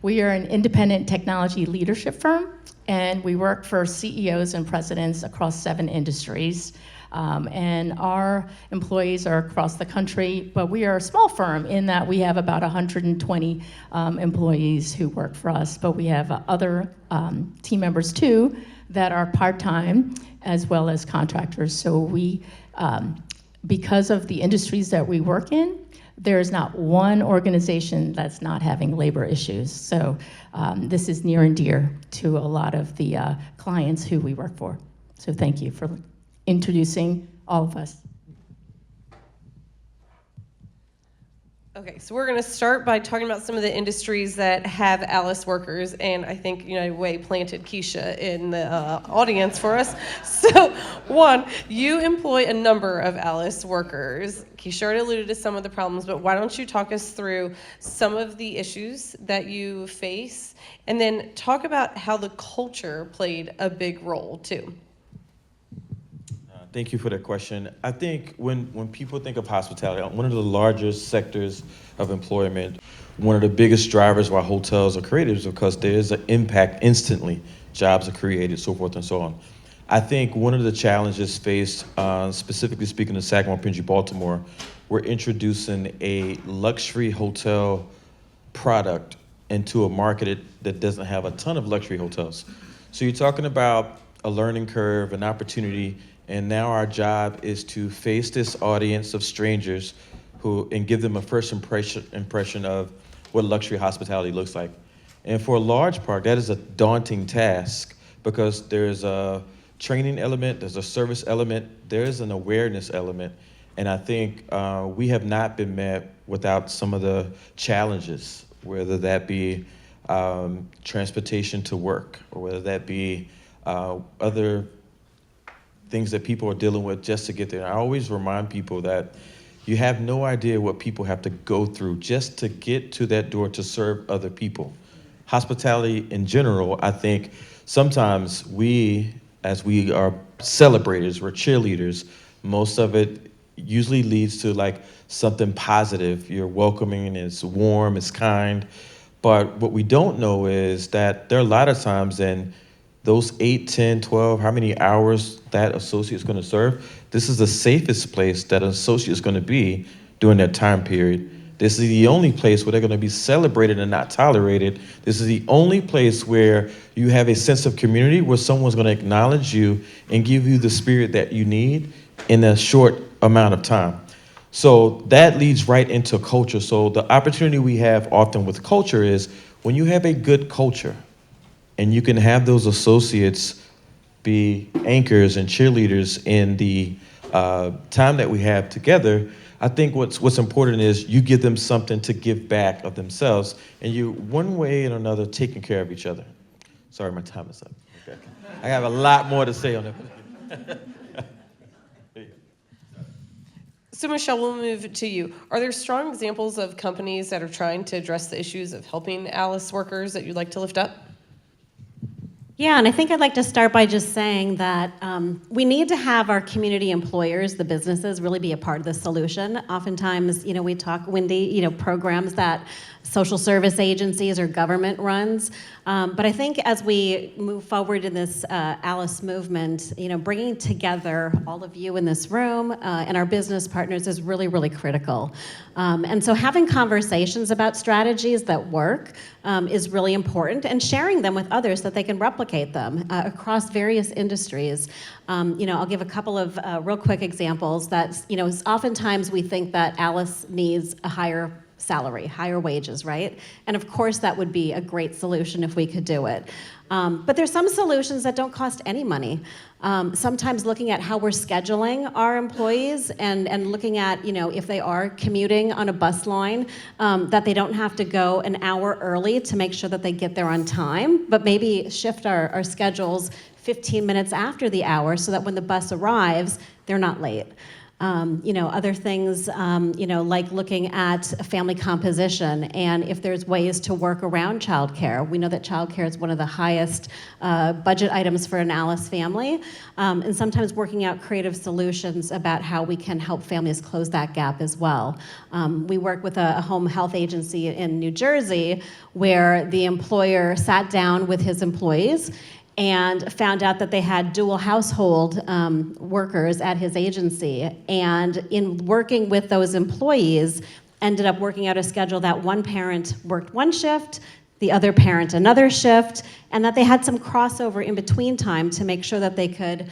We are an independent technology leadership firm, and we work for CEOs and presidents across 7 industries. And our employees are across the country, but we are a small firm in that we have about 120 employees who work for us, but we have other team members too that are part-time as well as contractors. So we, because of the industries that we work in, there is not one organization that's not having labor issues. So this is near and dear to a lot of the clients who we work for. So thank you for introducing all of us. Okay, so we're going to start by talking about some of the industries that have Alice workers, and I think United Way planted Keisha in the audience for us. So, one, you employ a number of Alice workers. Keisha already alluded to some of the problems, but why don't you talk us through some of the issues that you face, and then talk about how the culture played a big role, too. Thank you for that question. I think when people think of hospitality, one of the largest sectors of employment, one of the biggest drivers why hotels are created is because there is an impact instantly. Jobs are created, so forth and so on. I think one of the challenges faced, specifically speaking of Sagamore, Pingy, Baltimore, we're introducing a luxury hotel product into a market that doesn't have a ton of luxury hotels. So you're talking about a learning curve, an opportunity. And now our job is to face this audience of strangers and give them a first impression of what luxury hospitality looks like. And for a large part, that is a daunting task because there's a training element, there's a service element, there's an awareness element. And I think we have not been met without some of the challenges, whether that be transportation to work or whether that be other things that people are dealing with just to get there. I always remind people that you have no idea what people have to go through just to get to that door to serve other people. Hospitality in general, I think sometimes we, as we are celebrators, we're cheerleaders, most of it usually leads to like something positive. You're welcoming, it's warm, it's kind. But what we don't know is that there are a lot of times in those 8, 10, 12, how many hours that associate is going to serve, this is the safest place that an associate is going to be during that time period. This is the only place where they're going to be celebrated and not tolerated. This is the only place where you have a sense of community, where someone's going to acknowledge you and give you the spirit that you need in a short amount of time. So that leads right into culture. So the opportunity we have often with culture is when you have a good culture, and you can have those associates be anchors and cheerleaders in the time that we have together. I think what's important is you give them something to give back of themselves, and you, one way and another, taking care of each other. Sorry, my time is up. Okay. I have a lot more to say on that. So Michelle, we'll move to you. Are there strong examples of companies that are trying to address the issues of helping Alice workers that you'd like to lift up? Yeah, and I think I'd like to start by just saying that we need to have our community employers, the businesses, really be a part of the solution. Oftentimes, we talk, Wendy, programs that social service agencies or government runs. But I think as we move forward in this Alice movement, bringing together all of you in this room and our business partners is really, really critical. And so having conversations about strategies that work is really important, and sharing them with others so that they can replicate them across various industries. I'll give a couple of real quick examples that, oftentimes we think that Alice needs a higher salary, higher wages, right? And of course that would be a great solution if we could do it. But there's some solutions that don't cost any money. Sometimes looking at how we're scheduling our employees and looking at, if they are commuting on a bus line, that they don't have to go an hour early to make sure that they get there on time, but maybe shift our schedules 15 minutes after the hour so that when the bus arrives, they're not late. Other things, like looking at family composition and if there's ways to work around childcare. We know that childcare is one of the highest budget items for an Alice family, and sometimes working out creative solutions about how we can help families close that gap as well. We work with a home health agency in New Jersey where the employer sat down with his employees and found out that they had dual household workers at his agency. And in working with those employees, ended up working out a schedule that one parent worked one shift, the other parent another shift, and that they had some crossover in between time to make sure that they could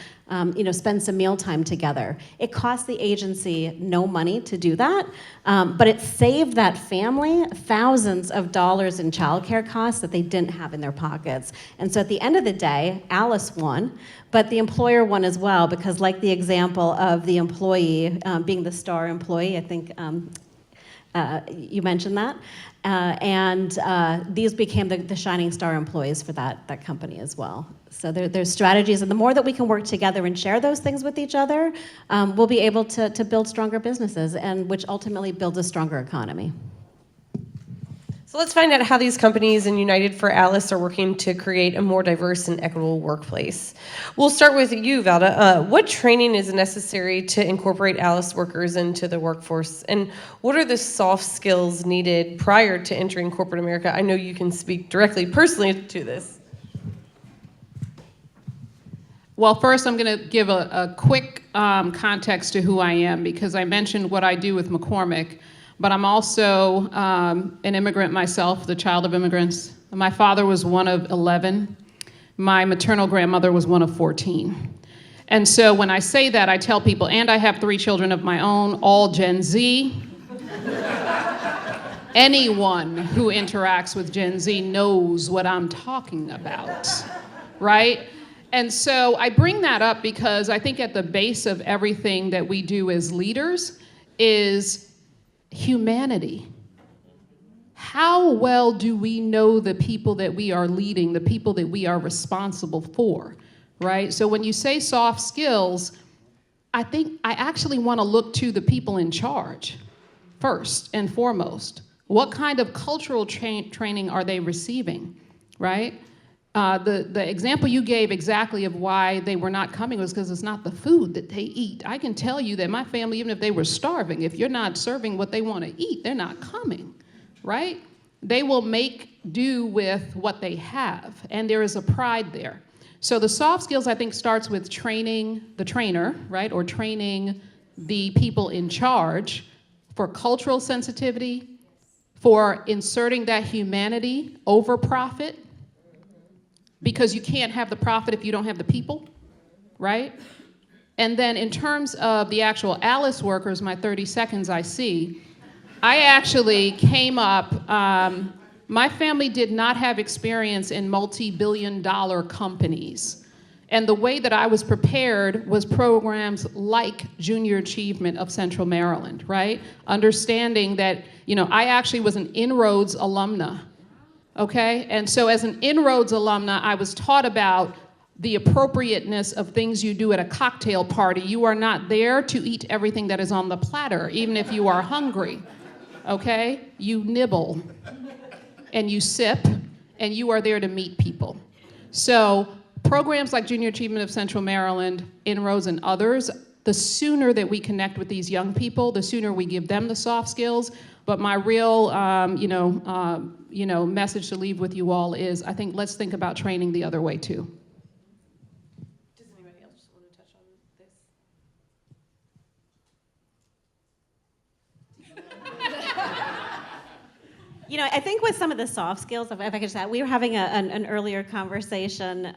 spend some meal time together. It cost the agency no money to do that, but it saved that family thousands of dollars in childcare costs that they didn't have in their pockets. And so at the end of the day, Alice won, but the employer won as well, because like the example of the employee being the star employee, I think you mentioned that. These became the shining star employees for that company as well. So there's strategies, and the more that we can work together and share those things with each other, we'll be able to build stronger businesses, and which ultimately builds a stronger economy. So let's find out how these companies and United for Alice are working to create a more diverse and equitable workplace. We'll start with you, Valda. What training is necessary to incorporate Alice workers into the workforce? And what are the soft skills needed prior to entering corporate America? I know you can speak directly, personally to this. Well, first I'm going to give a quick context to who I am, because I mentioned what I do with McCormick. But I'm also an immigrant myself, the child of immigrants. My father was one of 11. My maternal grandmother was one of 14. And so when I say that, I tell people, and I have 3 children of my own, all Gen Z. Anyone who interacts with Gen Z knows what I'm talking about, right? And so I bring that up because I think at the base of everything that we do as leaders is humanity. How well do we know the people that we are leading, the people that we are responsible for, right? So when you say soft skills, I think I actually want to look to the people in charge first and foremost. What kind of cultural training are they receiving, right? The example you gave exactly of why they were not coming was because it's not the food that they eat. I can tell you that my family, even if they were starving, if you're not serving what they want to eat, they're not coming, right? They will make do with what they have, and there is a pride there. So the soft skills, I think, starts with training the trainer, right, or training the people in charge for cultural sensitivity, for inserting that humanity over profit, because you can't have the profit if you don't have the people, right? And then in terms of the actual Alice workers, my 30 seconds I see, I actually came up, my family did not have experience in multi-billion-dollar companies. And the way that I was prepared was programs like Junior Achievement of Central Maryland, right? Understanding that, I actually was an Inroads alumna. Okay, and so as an Inroads alumna, I was taught about the appropriateness of things you do at a cocktail party. You are not there to eat everything that is on the platter, even if you are hungry, okay? You nibble, and you sip, and you are there to meet people. So programs like Junior Achievement of Central Maryland, Inroads, and others, the sooner that we connect with these young people, the sooner we give them the soft skills. But my real, message to leave with you all is, I think let's think about training the other way too. Does anybody else want to touch on this? I think with some of the soft skills, if I could just add, we were having an earlier conversation,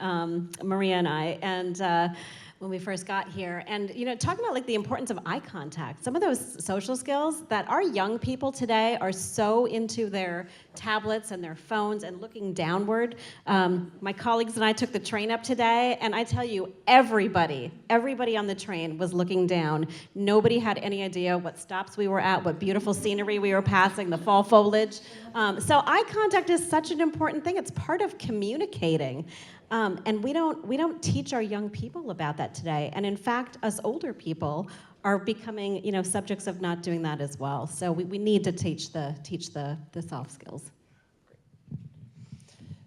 Maria and I, and when we first got here, and talking about like the importance of eye contact. Some of those social skills that our young people today are so into their tablets and their phones and looking downward. My colleagues and I took the train up today, and I tell you, everybody on the train was looking down. Nobody had any idea what stops we were at, what beautiful scenery we were passing, the fall foliage. So eye contact is such an important thing. It's part of communicating. And we don't teach our young people about that today. And in fact, us older people are becoming, subjects of not doing that as well. So we need to teach the soft skills.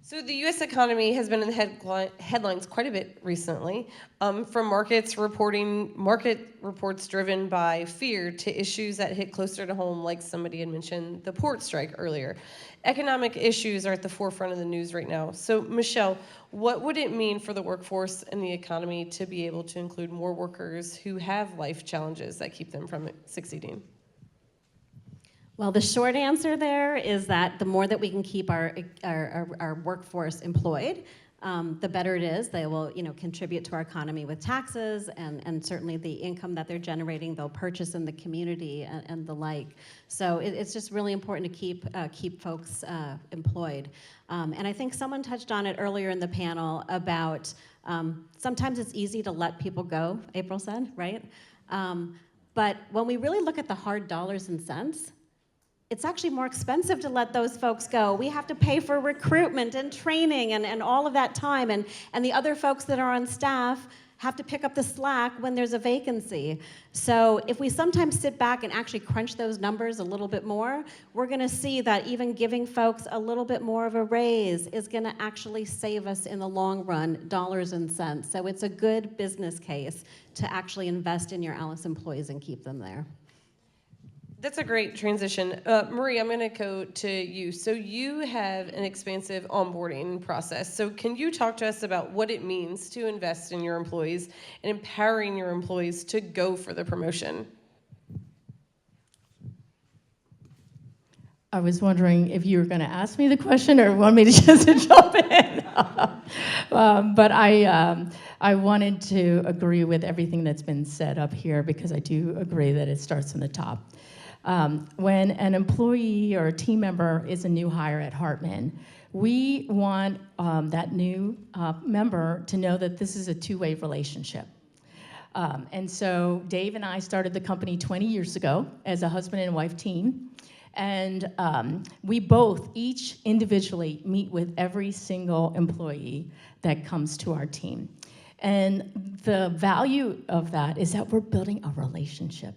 So the U.S. economy has been in the headlines quite a bit recently, from market reports driven by fear to issues that hit closer to home, like somebody had mentioned the port strike earlier. Economic issues are at the forefront of the news right now. So Michelle, what would it mean for the workforce and the economy to be able to include more workers who have life challenges that keep them from succeeding? Well, the short answer there is that the more that we can keep our workforce employed, the better it is. They will, contribute to our economy with taxes and certainly the income that they're generating, they'll purchase in the community and the like. So it's just really important to keep folks employed. And I think someone touched on it earlier in the panel about sometimes it's easy to let people go, April said, right? But when we really look at the hard dollars and cents, it's actually more expensive to let those folks go. We have to pay for recruitment and training and all of that time, and the other folks that are on staff have to pick up the slack when there's a vacancy. So if we sometimes sit back and actually crunch those numbers a little bit more, we're gonna see that even giving folks a little bit more of a raise is gonna actually save us in the long run, dollars and cents. So it's a good business case to actually invest in your Alice employees and keep them there. That's a great transition. Marie, I'm going to go to you. So you have an expansive onboarding process. So can you talk to us about what it means to invest in your employees and empowering your employees to go for the promotion? I was wondering if you were going to ask me the question or want me to just jump in. But I wanted to agree with everything that's been said up here because I do agree that it starts from the top. When an employee or a team member is a new hire at Hartman, we want that new member to know that this is a two-way relationship. And so Dave and I started the company 20 years ago as a husband and wife team. And we both, each individually, meet with every single employee that comes to our team. And the value of that is that we're building a relationship.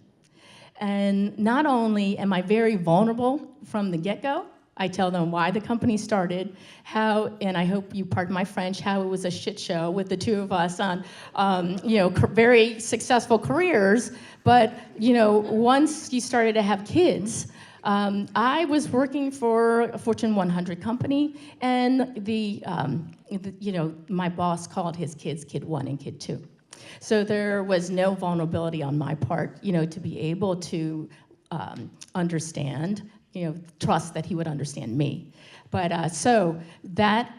And not only am I very vulnerable from the get-go, I tell them why the company started, how, and I hope you pardon my French, how it was a shit show with the two of us on, very successful careers. But, once you started to have kids, I was working for a Fortune 100 company, and my boss called his kids Kid 1 and Kid 2. So there was no vulnerability on my part, to be able to understand, trust that he would understand me. But so that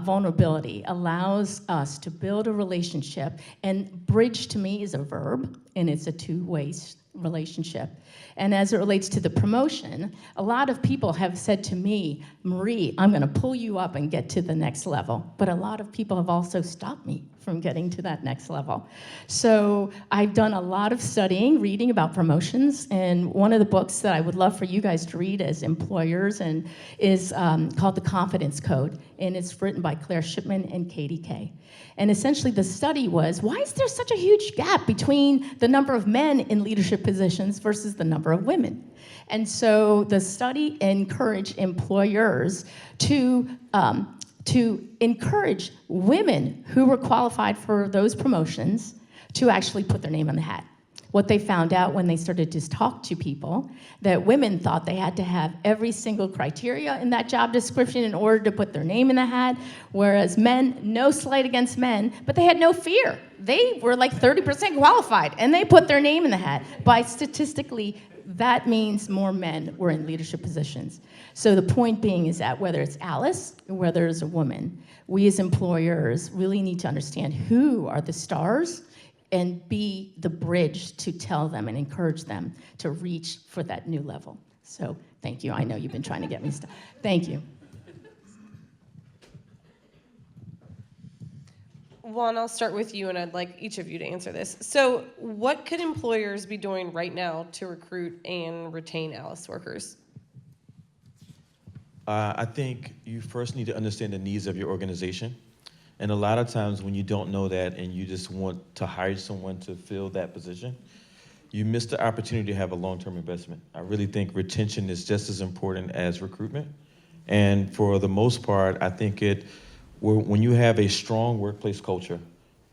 vulnerability allows us to build a relationship, and bridge to me is a verb, and it's a two-way relationship. And as it relates to the promotion, a lot of people have said to me, Marie, I'm going to pull you up and get to the next level. But a lot of people have also stopped me from getting to that next level. So I've done a lot of studying, reading about promotions, and one of the books that I would love for you guys to read as employers is called The Confidence Code, and it's written by Claire Shipman and Katie Kay. And essentially the study was, why is there such a huge gap between the number of men in leadership positions versus the number of women? And so the study encouraged employers to encourage women who were qualified for those promotions to actually put their name in the hat. What they found out when they started to talk to people, that women thought they had to have every single criteria in that job description in order to put their name in the hat, whereas men, no slight against men, but they had no fear. They were like 30% qualified, and they put their name in the hat. By statistically, that means more men were in leadership positions. So the point being is that whether it's Alice or whether it's a woman, we as employers really need to understand who are the stars and be the bridge to tell them and encourage them to reach for that new level. So thank you. I know you've been trying to get me stuff. Thank you. Juan, I'll start with you, and I'd like each of you to answer this. So what could employers be doing right now to recruit and retain Alice workers? I think you first need to understand the needs of your organization. And a lot of times when you don't know that and you just want to hire someone to fill that position, you miss the opportunity to have a long-term investment. I really think retention is just as important as recruitment. And for the most part, I think when you have a strong workplace culture,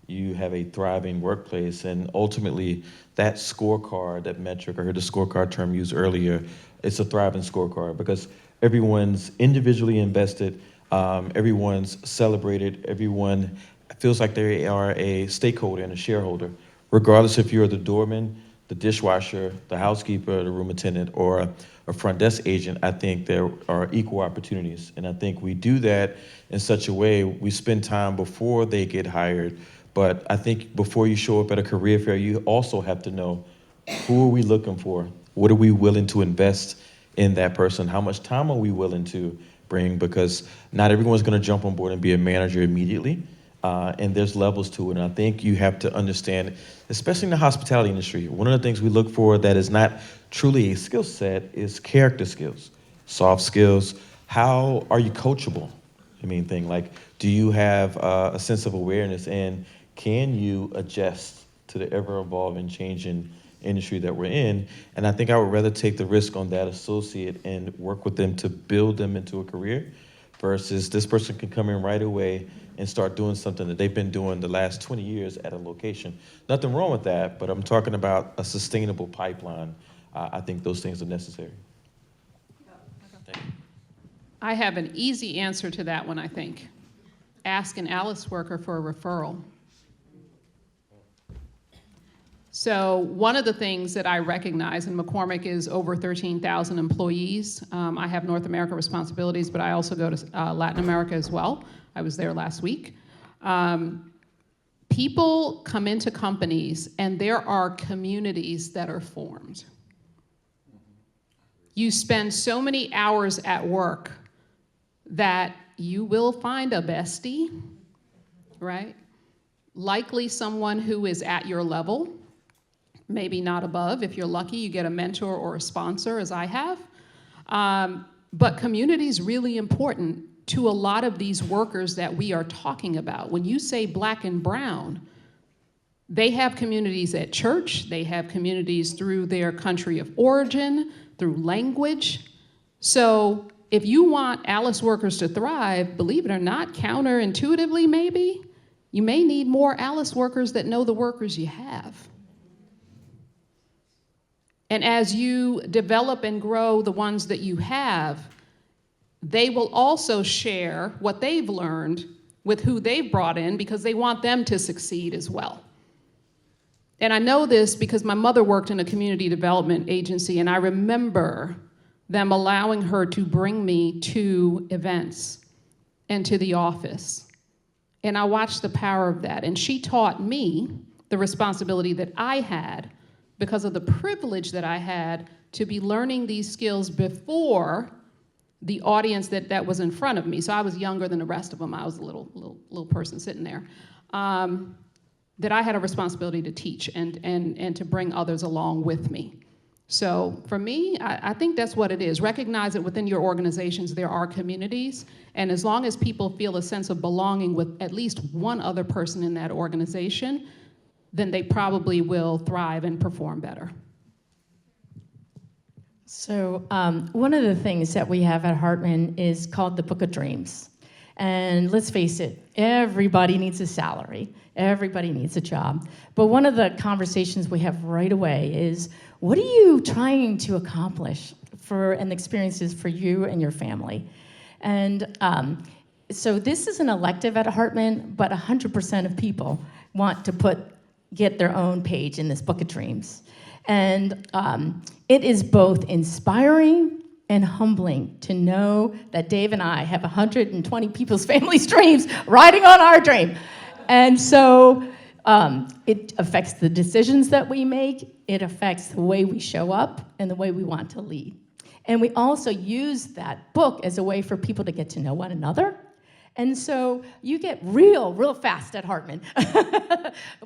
you have a thriving workplace, and ultimately that scorecard, that metric, I heard the scorecard term used earlier, it's a thriving scorecard because everyone's individually invested, everyone's celebrated, everyone feels like they are a stakeholder and a shareholder, regardless if you're the doorman, the dishwasher, the housekeeper, the room attendant, or a front desk agent. I think there are equal opportunities. And I think we do that in such a way, we spend time before they get hired. But I think before you show up at a career fair, you also have to know, who are we looking for? What are we willing to invest in that person? How much time are we willing to bring? Because not everyone's gonna jump on board and be a manager immediately. And there's levels to it. And I think you have to understand, especially in the hospitality industry, one of the things we look for that is not truly a skill set is character skills, soft skills. How are you coachable? The main thing, like, do you have a sense of awareness, and can you adjust to the ever-evolving, changing industry that we're in? And I think I would rather take the risk on that associate and work with them to build them into a career versus this person can come in right away and start doing something that they've been doing the last 20 years at a location. Nothing wrong with that, but I'm talking about a sustainable pipeline. I think those things are necessary. Thank you. I have an easy answer to that one, I think. Ask an Alice worker for a referral. So one of the things that I recognize, and McCormick is over 13,000 employees. I have North America responsibilities, but I also go to Latin America as well. I was there last week. People come into companies and there are communities that are formed. You spend so many hours at work that you will find a bestie, right? Likely someone who is at your level, maybe not above. If you're lucky, you get a mentor or a sponsor, as I have. But community is really important to a lot of these workers that we are talking about. When you say Black and brown, they have communities at church, they have communities through their country of origin, through language. So if you want Alice workers to thrive, believe it or not, counterintuitively maybe, you may need more Alice workers that know the workers you have. And as you develop and grow the ones that you have, they will also share what they've learned with who they've brought in because they want them to succeed as well. And I know this because my mother worked in a community development agency, and I remember them allowing her to bring me to events and to the office. And I watched the power of that. And she taught me the responsibility that I had because of the privilege that I had to be learning these skills before the audience that was in front of me. So I was younger than the rest of them. I was a little person sitting there. That I had a responsibility to teach and to bring others along with me. So for me, I think that's what it is. Recognize that within your organizations, there are communities. And as long as people feel a sense of belonging with at least one other person in that organization, then they probably will thrive and perform better. So one of the things that we have at Hartman is called the Book of Dreams. And let's face it, everybody needs a salary. Everybody needs a job. But one of the conversations we have right away is, what are you trying to accomplish and experiences for you and your family? And so this is an elective at Hartman, but 100% of people want to get their own page in this Book of Dreams. And it is both inspiring and humbling to know that Dave and I have 120 people's family's dreams riding on our dream. And so it affects the decisions that we make, it affects the way we show up and the way we want to lead. And we also use that book as a way for people to get to know one another. And so you get real fast at Hartman.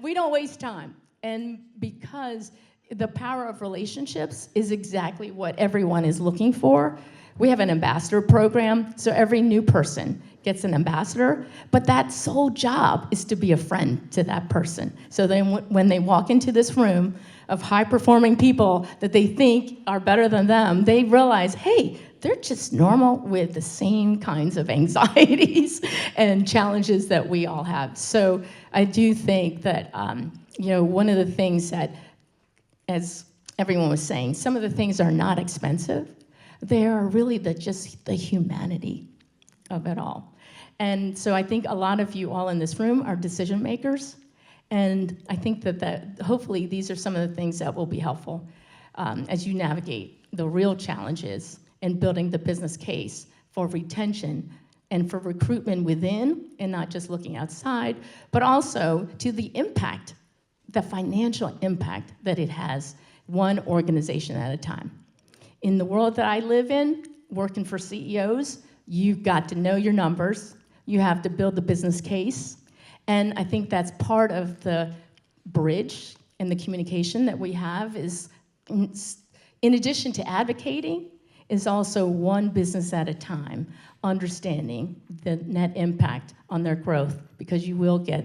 We don't waste time. And because the power of relationships is exactly what everyone is looking for. We have an ambassador program, so every new person gets an ambassador, but that sole job is to be a friend to that person. So then when they walk into this room, of high-performing people that they think are better than them, they realize, hey, they're just normal with the same kinds of anxieties and challenges that we all have. So I do think that, one of the things that, as everyone was saying, some of the things are not expensive. They are really just the humanity of it all. And so I think a lot of you all in this room are decision makers. And I think that hopefully these are some of the things that will be helpful as you navigate the real challenges in building the business case for retention and for recruitment within, and not just looking outside, but also to the impact, the financial impact that it has, one organization at a time. In the world that I live in, working for CEOs, you've got to know your numbers, you have to build the business case, and I think that's part of the bridge and the communication that we have is, in addition to advocating, is also one business at a time, understanding the net impact on their growth, because you will get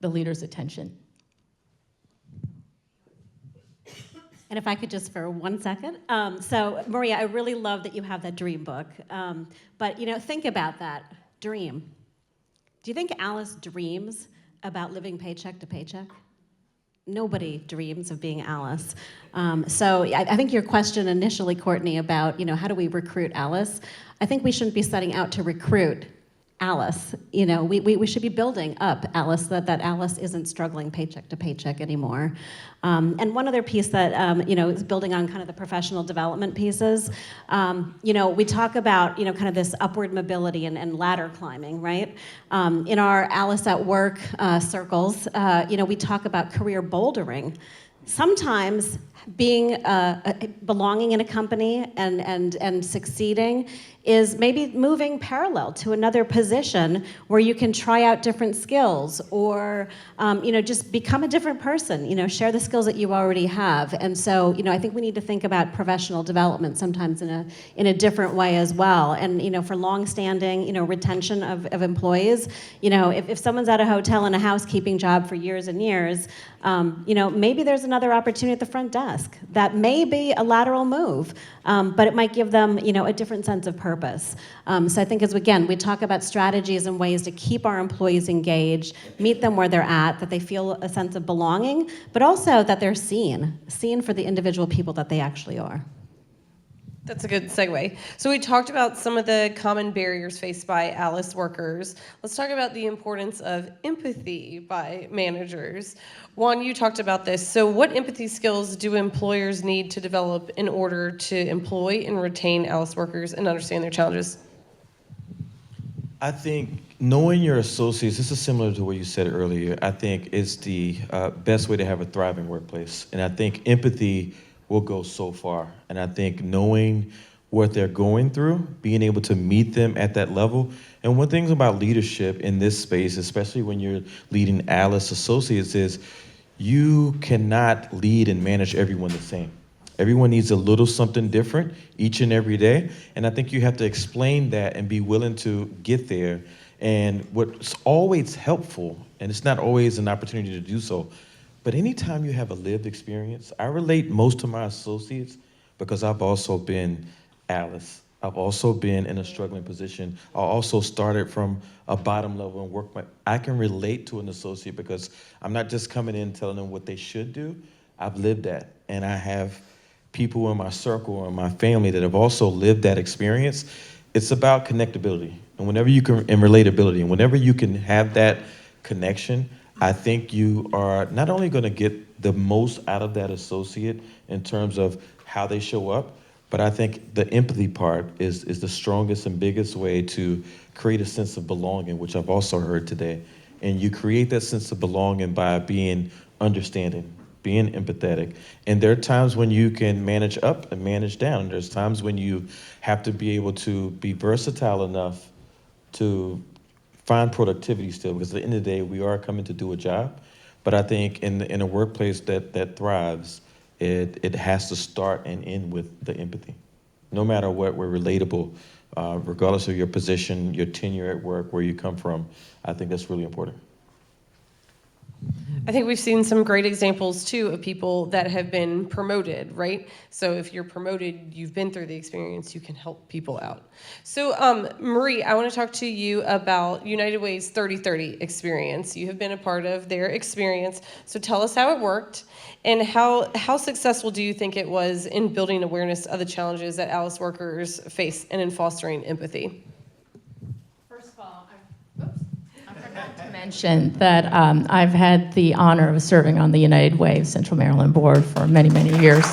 the leader's attention. And if I could just for 1 second. So Maria, I really love that you have that dream book. But think about that dream. Do you think Alice dreams about living paycheck to paycheck? Nobody dreams of being Alice. So I think your question initially, Courtney, about how do we recruit Alice? I think we shouldn't be setting out to recruit Alice. We should be building up Alice, that Alice isn't struggling paycheck to paycheck anymore. And one other piece that is building on kind of the professional development pieces. We talk about kind of this upward mobility and ladder climbing, right? In our Alice at Work circles, we talk about career bouldering. Sometimes being belonging in a company and succeeding is maybe moving parallel to another position where you can try out different skills or just become a different person, share the skills that you already have. And so I think we need to think about professional development sometimes in a different way as well. And for long-standing retention of employees, if someone's at a hotel in a housekeeping job for years and years, maybe there's another opportunity at the front desk. That may be a lateral move, but it might give them, a different sense of purpose. So I think we talk about strategies and ways to keep our employees engaged, meet them where they're at, that they feel a sense of belonging, but also that they're seen for the individual people that they actually are. That's a good segue. So we talked about some of the common barriers faced by Alice workers. Let's talk about the importance of empathy by managers. Juan, you talked about this. So what empathy skills do employers need to develop in order to employ and retain Alice workers and understand their challenges? I think knowing your associates, this is similar to what you said earlier, I think is the best way to have a thriving workplace. And I think empathy will go so far. And I think knowing what they're going through, being able to meet them at that level. And one thing about leadership in this space, especially when you're leading Alice associates, is you cannot lead and manage everyone the same. Everyone needs a little something different each and every day. And I think you have to explain that and be willing to get there. And what's always helpful, and it's not always an opportunity to do so, but anytime you have a lived experience, I relate most to my associates because I've also been Alice. I've also been in a struggling position. I also started from a bottom level and worked I can relate to an associate because I'm not just coming in telling them what they should do. I've lived that. And I have people in my circle and my family that have also lived that experience. It's about connectability. And whenever you can, and relatability, and whenever you can have that connection, I think you are not only going to get the most out of that associate in terms of how they show up, but I think the empathy part is the strongest and biggest way to create a sense of belonging, which I've also heard today. And you create that sense of belonging by being understanding, being empathetic. And there are times when you can manage up and manage down. There's times when you have to be able to be versatile enough to find productivity still, because at the end of the day, we are coming to do a job. But I think in a workplace that thrives, it has to start and end with the empathy. No matter what, we're relatable, regardless of your position, your tenure at work, where you come from. I think that's really important. I think we've seen some great examples too of people that have been promoted, right? So if you're promoted, you've been through the experience, you can help people out. So Marie, I want to talk to you about United Way's 30/30 experience. You have been a part of their experience. So tell us how it worked and how successful do you think it was in building awareness of the challenges that ALICE workers face and in fostering empathy? First of all, I forgot to mention that I've had the honor of serving on the United Way of Central Maryland Board for many, many years.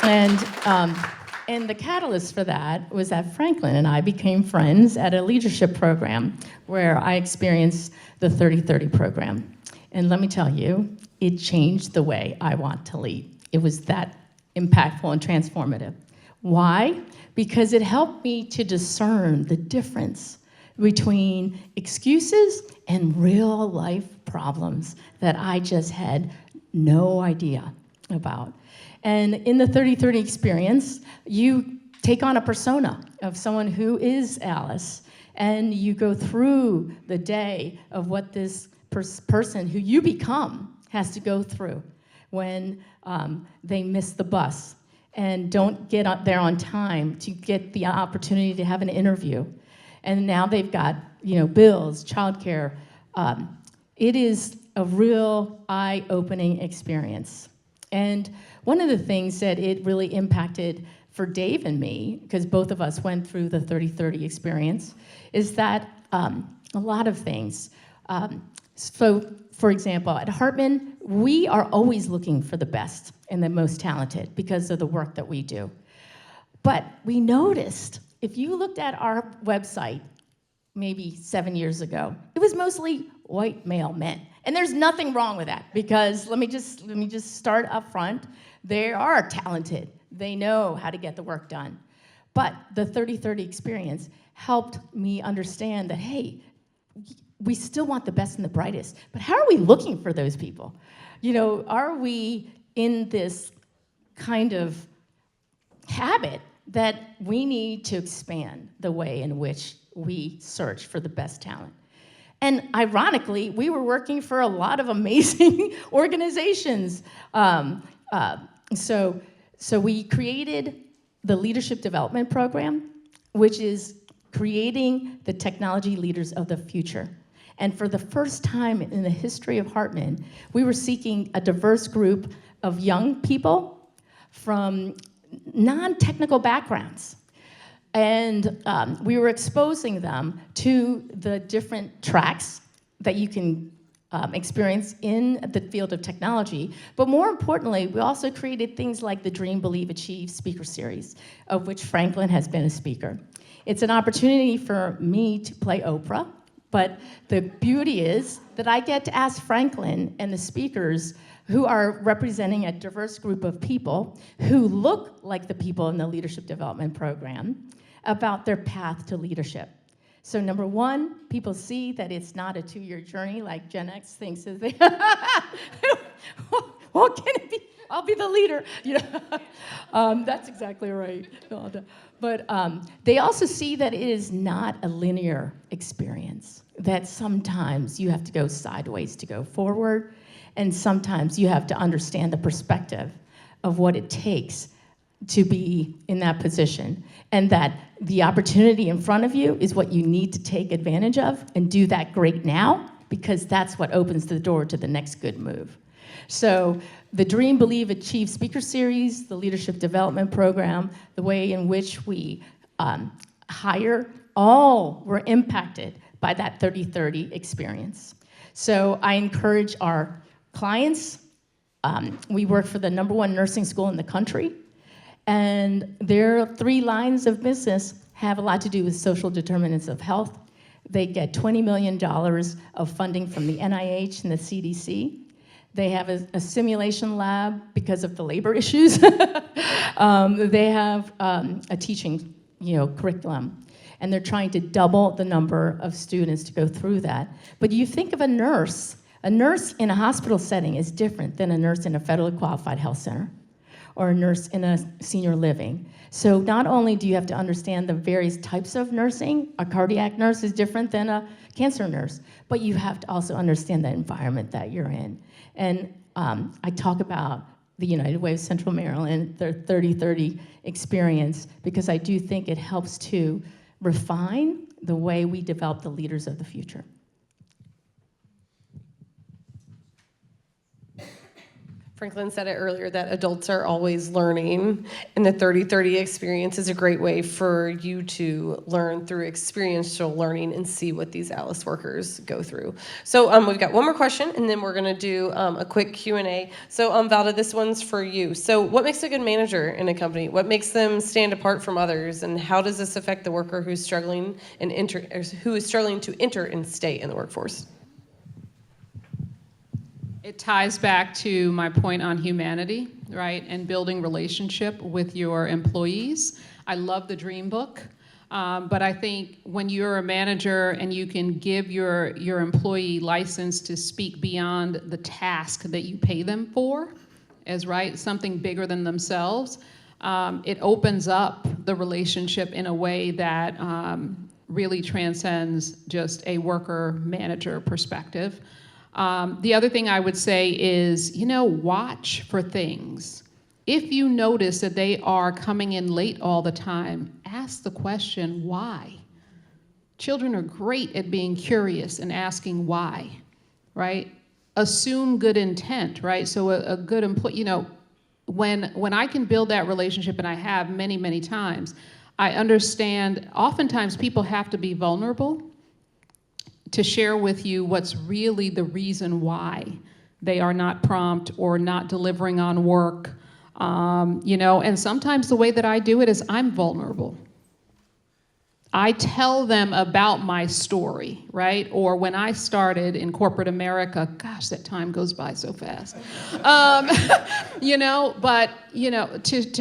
And the catalyst for that was that Franklin and I became friends at a leadership program where I experienced the 30/30 program. And let me tell you, it changed the way I want to lead. It was that impactful and transformative. Why? Because it helped me to discern the difference between excuses and real life problems that I just had no idea about. And in the 30/30 experience, you take on a persona of someone who is Alice, and you go through the day of what this person who you become has to go through when they miss the bus and don't get up there on time to get the opportunity to have an interview. And now they've got, bills, childcare. It is a real eye-opening experience. And one of the things that it really impacted for Dave and me, because both of us went through the 30/30 experience, is that a lot of things. So, for example, at Hartman, we are always looking for the best and the most talented because of the work that we do. But we noticed, if you looked at our website maybe 7 years ago, it was mostly white male men. And there's nothing wrong with that, because let me just start up front. They are talented. They know how to get the work done. But the 30/30 experience helped me understand that, hey, we still want the best and the brightest, but how are we looking for those people? Are we in this kind of habit that we need to expand the way in which we search for the best talent? And ironically, we were working for a lot of amazing organizations. So we created the Leadership Development Program, which is creating the technology leaders of the future. And for the first time in the history of Hartman, we were seeking a diverse group of young people from non-technical backgrounds. And we were exposing them to the different tracks that you can experience in the field of technology. But more importantly, we also created things like the Dream, Believe, Achieve speaker series, of which Franklin has been a speaker. It's an opportunity for me to play Oprah, but the beauty is that I get to ask Franklin and the speakers, who are representing a diverse group of people who look like the people in the Leadership Development Program, about their path to leadership. So number one, people see that it's not a 2-year journey like Gen X thinks. What can it be? I'll be the leader. That's exactly right. But they also see that it is not a linear experience, that sometimes you have to go sideways to go forward, and sometimes you have to understand the perspective of what it takes to be in that position, and that the opportunity in front of you is what you need to take advantage of and do that great now, because that's what opens the door to the next good move. So the Dream, Believe, Achieve speaker series, the Leadership Development Program, the way in which we hire, all were impacted by that 30/30 experience. So I encourage our clients. We work for the #1 nursing school in the country, and their 3 lines of business have a lot to do with social determinants of health. They get $20 million of funding from the NIH and the CDC. They have a simulation lab because of the labor issues. They have a teaching curriculum, and they're trying to double the number of students to go through that. But you think of a nurse in a hospital setting is different than a nurse in a federally qualified health center, or a nurse in a senior living. So not only do you have to understand the various types of nursing, a cardiac nurse is different than a cancer nurse, but you have to also understand the environment that you're in. And I talk about the United Way of Central Maryland, their 30/30 experience, because I do think it helps to refine the way we develop the leaders of the future. Franklin said it earlier that adults are always learning, and the 30/30 experience is a great way for you to learn through experiential learning and see what these ALICE workers go through. So we've got one more question, and then we're going to do a quick Q&A. So Valda, this one's for you. So what makes a good manager in a company? What makes them stand apart from others, and how does this affect the worker who's struggling who is struggling to enter and stay in the workforce? It ties back to my point on humanity, right, and building relationship with your employees. I love the Dream Book, but I think when you're a manager and you can give your employee license to speak beyond the task that you pay them for, as right, something bigger than themselves, it opens up the relationship in a way that really transcends just a worker-manager perspective. The other thing I would say is, watch for things. If you notice that they are coming in late all the time, ask the question, why? Children are great at being curious and asking why, right? Assume good intent, right? So a good employee, when I can build that relationship, and I have many, many times, I understand oftentimes people have to be vulnerable to share with you what's really the reason why they are not prompt or not delivering on work, and sometimes the way that I do it is I'm vulnerable. I tell them about my story, right? Or when I started in corporate America, gosh, that time goes by so fast. To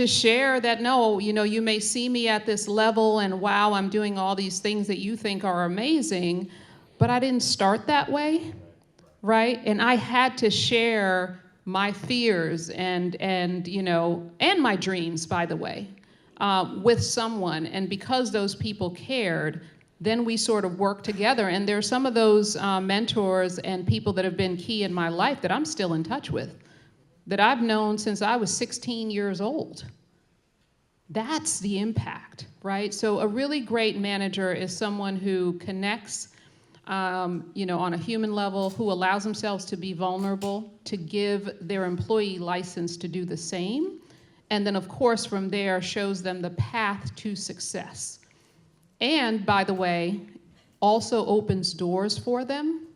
share that, no, you may see me at this level and wow, I'm doing all these things that you think are amazing, but I didn't start that way, right? And I had to share my fears and my dreams, by the way, with someone. And because those people cared, then we sort of worked together. And there's some of those mentors and people that have been key in my life that I'm still in touch with, that I've known since I was 16 years old. That's the impact, right? So a really great manager is someone who connects on a human level, who allows themselves to be vulnerable, to give their employee license to do the same, and then of course from there shows them the path to success. And by the way, also opens doors for them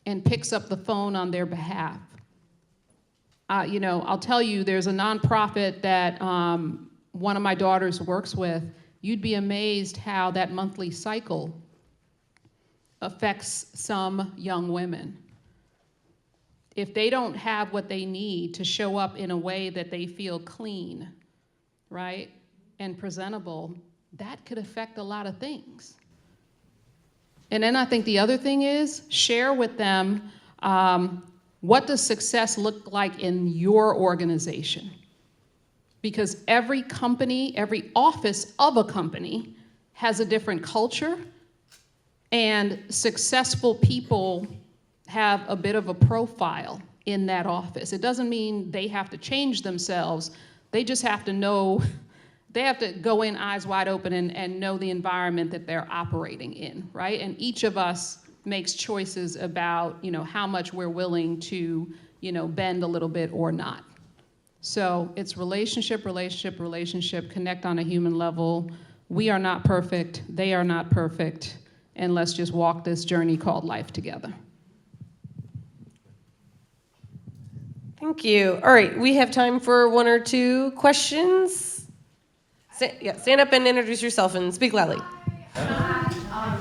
and picks up the phone on their behalf. I'll tell you, there's a nonprofit that one of my daughters works with. You'd be amazed how that monthly cycle affects some young women. If they don't have what they need to show up in a way that they feel clean, right, and presentable, that could affect a lot of things. And then I think the other thing is share with them what does success look like in your organization? Because every company, every office of a company has a different culture, and successful people have a bit of a profile in that office. It doesn't mean they have to change themselves. They just have to know, they have to go in eyes wide open and know the environment that they're operating in, right? And each of us makes choices about, how much we're willing to, bend a little bit or not. So it's relationship, connect on a human level. We are not perfect, they are not perfect, and let's just walk this journey called life together. Thank you. All right, we have time for one or two questions. Stand up and introduce yourself and speak loudly. Hi.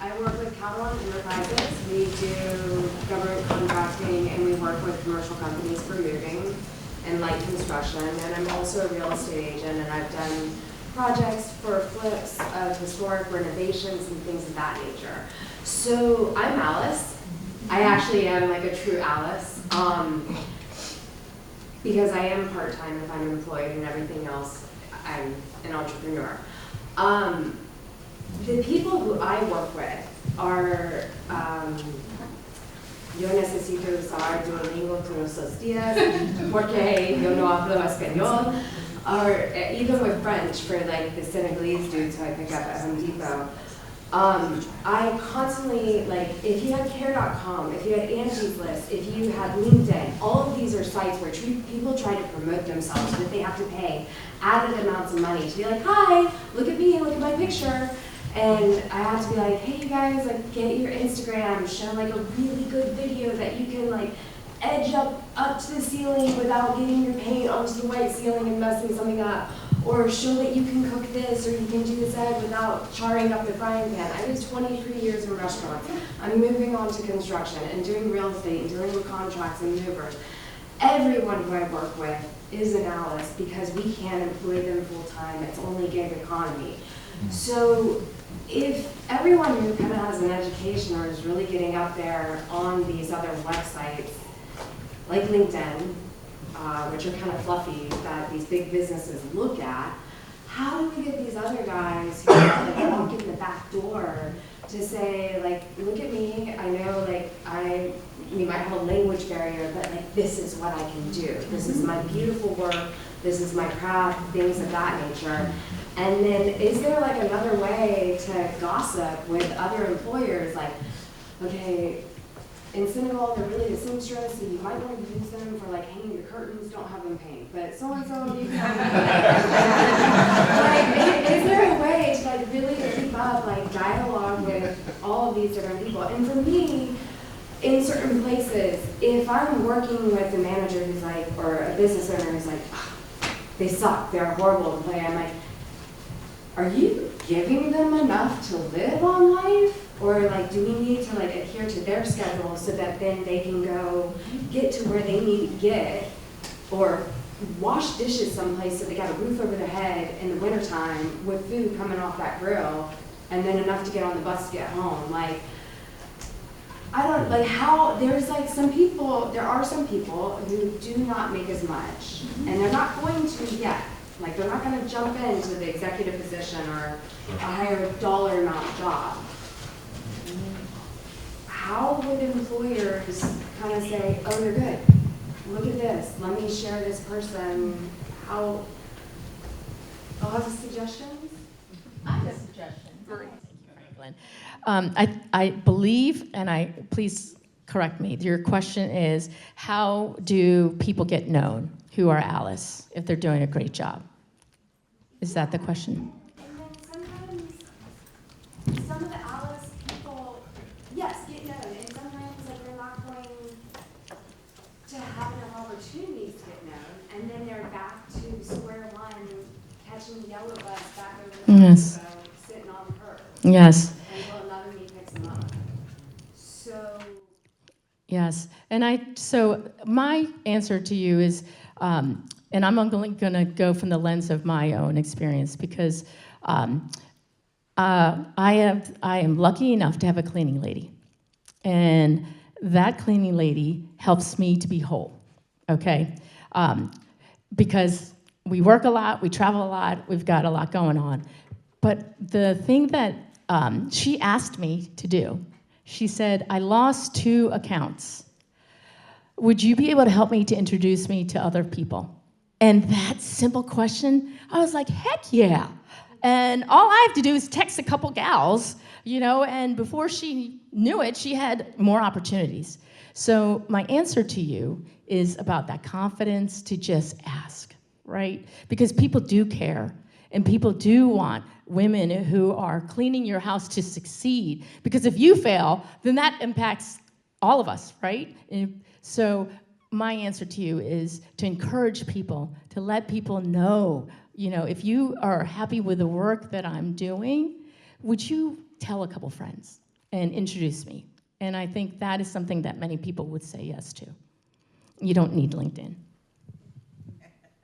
I work with Catalan Enterprises. We do government contracting and we work with commercial companies for moving and light construction. And I'm also a real estate agent, and I've done projects for flips of historic renovations and things of that nature. So I'm Alice. I actually am like a true Alice. because I am part-time if I'm employed and everything else, I'm an entrepreneur. The people who I work with are, yo necesito usar Duolingo todos los días porque yo no hablo español. Or even with French for like the Senegalese dudes who I pick up at Home Depot. I constantly, like, if you had Care.com, if you had Angie's List, if you had LinkedIn, all of these are sites where people try to promote themselves, but they have to pay added amounts of money to be like, hi, look at me, look at my picture. And I have to be like, hey you guys, like, get your Instagram, show like a really good video that you can like edge up to the ceiling without getting your paint onto the white ceiling and messing something up. Or show that you can cook this, or you can do this egg without charring up the frying pan. I did 23 years in restaurants. I'm moving on to construction and doing real estate and dealing with contracts and movers. Everyone who I work with is an Alice because we can't employ them full time. It's only gig economy. So if everyone who kind of has an education or is really getting up there on these other websites, like LinkedIn, which are kind of fluffy that these big businesses look at, how do we get these other guys who like walk in the back door to say, like, look at me, I know, like, we might have a language barrier, but like, this is what I can do. This is my beautiful work, this is my craft, things of that nature. And then is there like another way to gossip with other employers, like, okay, in Senegal, they're really the seamstress, so you might want to use them for like hanging the curtains, don't have them paint, but so-and-so, you can have them. Like, is there a way to like really keep up like dialogue with all of these different people? And for me, in certain places, if I'm working with a manager who's like, or a business owner who's like, they suck, they're horrible to play, I'm like, are you giving them enough to live on life? Or like, do we need to like adhere to their schedule so that then they can go get to where they need to get, or wash dishes someplace so they got a roof over their head in the wintertime with food coming off that grill, and then enough to get on the bus to get home? Like, I don't, like how, there's like some people, there are some people who do not make as much, and they're not going to yet. Like, they're not going to jump into the executive position or a higher dollar amount job. How would employers kind of say, oh, you're good, look at this, let me share this person? How, I'll have suggestions? I have a suggestion. Franklin. I believe, and please correct me, your question is, how do people get known who are Alice if they're doing a great job? Is that the question? And then sometimes some of the Alice people, yes, get known, and sometimes like they're not going to have enough opportunities to get known, and then they're back to square one, catching the yellow bus back over the Yes. sitting on the curb. Yes. Until another me picks them up. So. Yes, and so my answer to you is, and I'm only going to go from the lens of my own experience, because I am lucky enough to have a cleaning lady, and that cleaning lady helps me to be whole, okay? Because we work a lot, we travel a lot, we've got a lot going on, but the thing that she asked me to do, she said, I lost 2 accounts. Would you be able to help me to introduce me to other people? And that simple question, I was like, heck yeah. And all I have to do is text a couple gals, and before she knew it, she had more opportunities. So my answer to you is about that confidence to just ask, right? Because people do care, and people do want women who are cleaning your house to succeed. Because if you fail, then that impacts all of us, right? And so my answer to you is to encourage people, to let people know, if you are happy with the work that I'm doing, would you tell a couple friends and introduce me? And I think that is something that many people would say yes to. You don't need LinkedIn.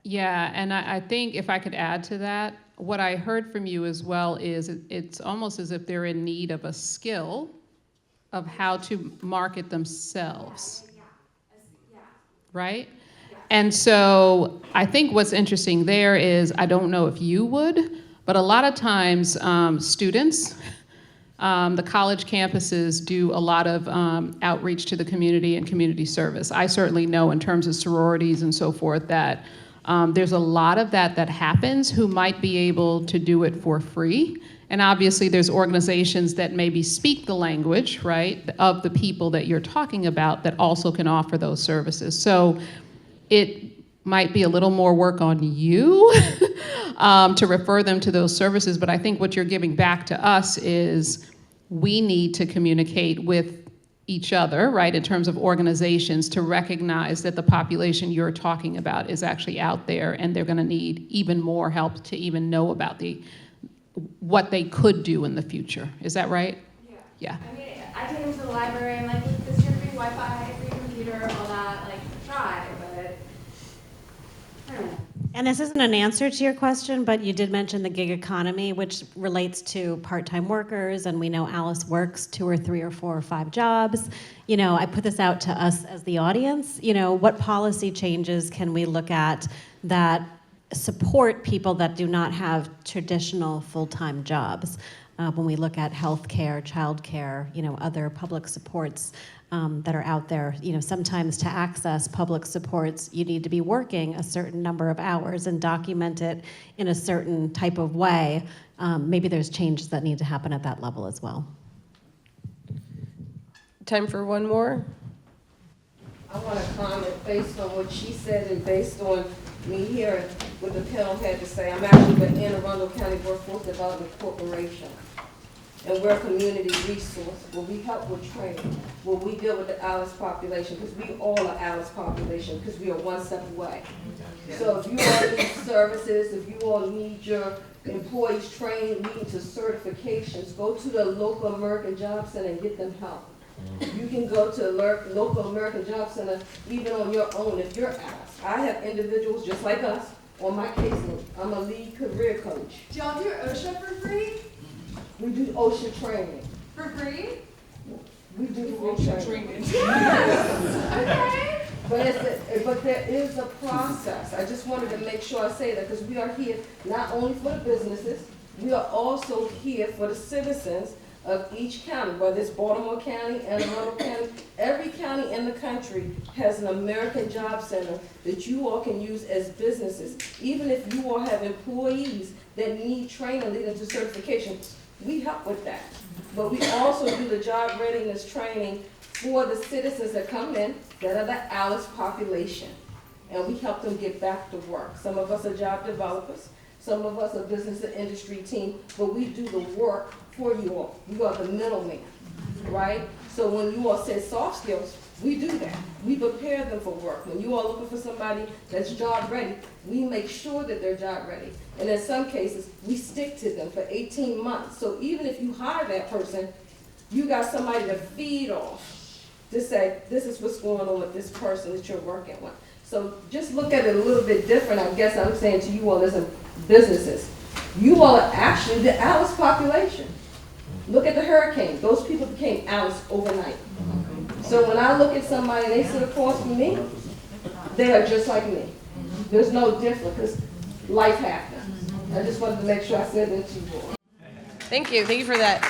Yeah, and I think if I could add to that, what I heard from you as well is it's almost as if they're in need of a skill of how to market themselves, right? And so I think what's interesting there is, I don't know if you would, but a lot of times students, the college campuses do a lot of outreach to the community and community service. I certainly know in terms of sororities and so forth that there's a lot of that happens who might be able to do it for free. And obviously there's organizations that maybe speak the language, right, of the people that you're talking about that also can offer those services. So it might be a little more work on you to refer them to those services, but I think what you're giving back to us is we need to communicate with each other, right, in terms of organizations to recognize that the population you're talking about is actually out there and they're gonna need even more help to even know about what they could do in the future. Is that right? Yeah. Yeah. I mean, I take them to the library and like, this year free Wi-Fi, free computer, all that, like, try, but I don't know. And this isn't an answer to your question, but you did mention the gig economy, which relates to part-time workers, and we know Alice works 2 or 3 or 4 or 5 jobs. You know, I put this out to us as the audience. You know, what policy changes can we look at that support people that do not have traditional full-time jobs? When we look at healthcare, childcare, you know, other public supports that are out there, you know, sometimes to access public supports, you need to be working a certain number of hours and document it in a certain type of way. Maybe there's changes that need to happen at that level as well. Time for one more. I want to comment based on what she said and based on me hearing what the panel had to say. I'm actually with Anne Arundel County Workforce Development Corporation. And we're a community resource where we help with training, where we deal with the Alice population, because we all are Alice population, because we are one step away. So if you all need services, if you all need your employees trained, leading to certifications, go to the local American Job Center and get them help. You can go to local American Job Center even on your own if you're Alice. I have individuals just like us on my caseload. I'm a lead career coach. Do y'all do OSHA for free? We do OSHA training. For free? We do OSHA training. Okay. But there is a process. I just wanted to make sure I say that because we are here not only for the businesses, we are also here for the citizens of each county, whether it's Baltimore County, Anne Arundel County. Every county in the country has an American Job Center that you all can use as businesses. Even if you all have employees that need training leading to certification, we help with that. But we also do the job readiness training for the citizens that come in that are the Alice population. And we help them get back to work. Some of us are job developers. Some of us are business and industry team, but we do the work for you all. You are the middleman, right? So when you all say soft skills, we do that. We prepare them for work. When you are looking for somebody that's job ready, we make sure that they're job ready. And in some cases, we stick to them for 18 months. So even if you hire that person, you got somebody to feed off to say, this is what's going on with this person that you're working with. So just look at it a little bit different, I guess I'm saying to you all as a businesses. You all are actually the Alice population. Look at the hurricane. Those people became Alice overnight. So when I look at somebody and they sit across from me, they are just like me. There's no difference because life happens. I just wanted to make sure I said that to you all. Thank you. Thank you for that.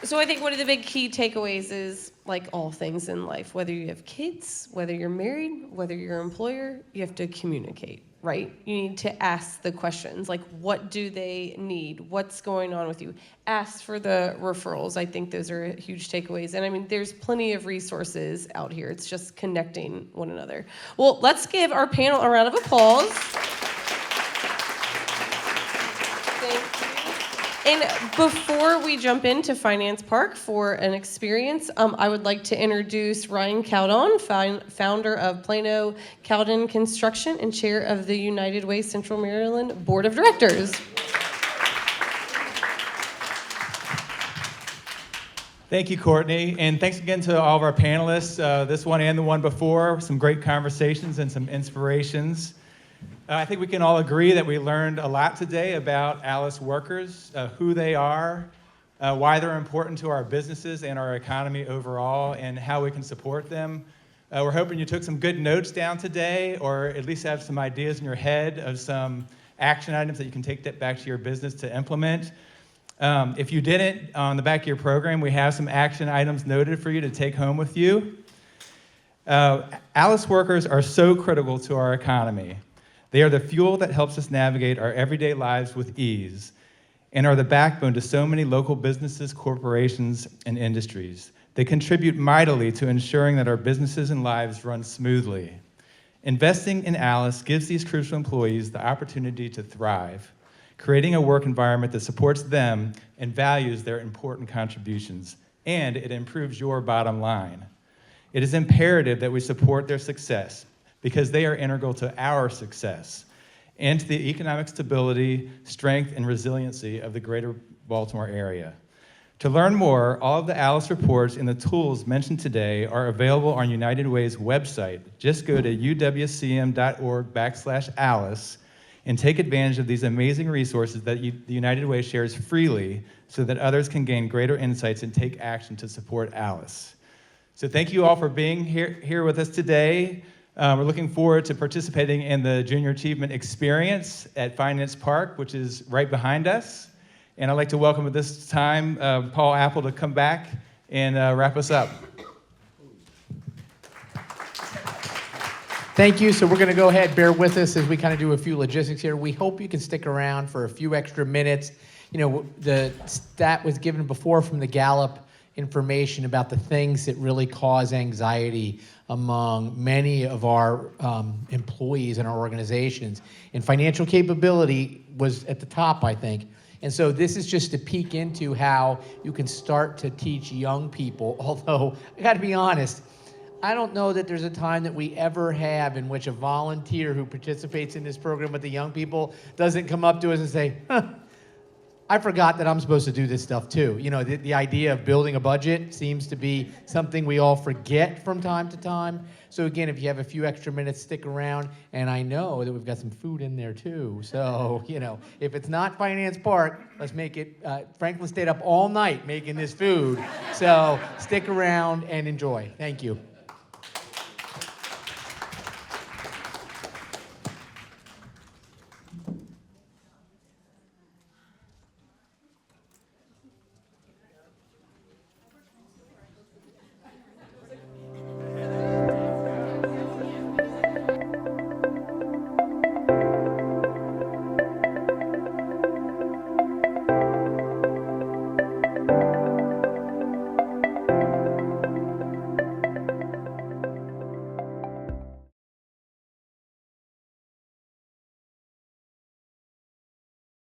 So I think one of the big key takeaways is, like all things in life, whether you have kids, whether you're married, whether you're an employer, you have to communicate, right? You need to ask the questions, like what do they need? What's going on with you? Ask for the referrals. I think those are huge takeaways. And I mean, there's plenty of resources out here. It's just connecting one another. Well, let's give our panel a round of applause. And before we jump into Finance Park for an experience, I would like to introduce Ryan Caldon, founder of Plano Caldon Construction and chair of the United Way Central Maryland Board of Directors. Thank you, Courtney, and thanks again to all of our panelists, this one and the one before. Some great conversations and some inspirations. I think we can all agree that we learned a lot today about Alice workers, who they are, why they're important to our businesses and our economy overall, and how we can support them. We're hoping you took some good notes down today, or at least have some ideas in your head of some action items that you can take that back to your business to implement. If you didn't, on the back of your program, we have some action items noted for you to take home with you. ALICE workers are so critical to our economy. They are the fuel that helps us navigate our everyday lives with ease, and are the backbone to so many local businesses, corporations, and industries. They contribute mightily to ensuring that our businesses and lives run smoothly. Investing in ALICE gives these crucial employees the opportunity to thrive, creating a work environment that supports them and values their important contributions, and it improves your bottom line. It is imperative that we support their success because they are integral to our success and to the economic stability, strength, and resiliency of the greater Baltimore area. To learn more, all of the ALICE reports and the tools mentioned today are available on United Way's website. Just go to uwcm.org/ALICE and take advantage of these amazing resources that the United Way shares freely so that others can gain greater insights and take action to support ALICE. So thank you all for being here with us today. We're looking forward to participating in the Junior Achievement Experience at Finance Park, which is right behind us. And I'd like to welcome at this time Paul Apple to come back and wrap us up. Thank you. So we're going to go ahead, bear with us as we kind of do a few logistics here. We hope you can stick around for a few extra minutes. You know, the stat was given before from the Gallup information about the things that really cause anxiety among many of our employees in our organizations. And financial capability was at the top, I think. And so this is just a peek into how you can start to teach young people, although I gotta be honest, I don't know that there's a time that we ever have in which a volunteer who participates in this program with the young people doesn't come up to us and say, I forgot that I'm supposed to do this stuff too. You know, the idea of building a budget seems to be something we all forget from time to time. So again, if you have a few extra minutes, stick around. And I know that we've got some food in there too. So, you know, if it's not Finance Park, let's make it, Franklin stayed up all night making this food. So stick around and enjoy. Thank you.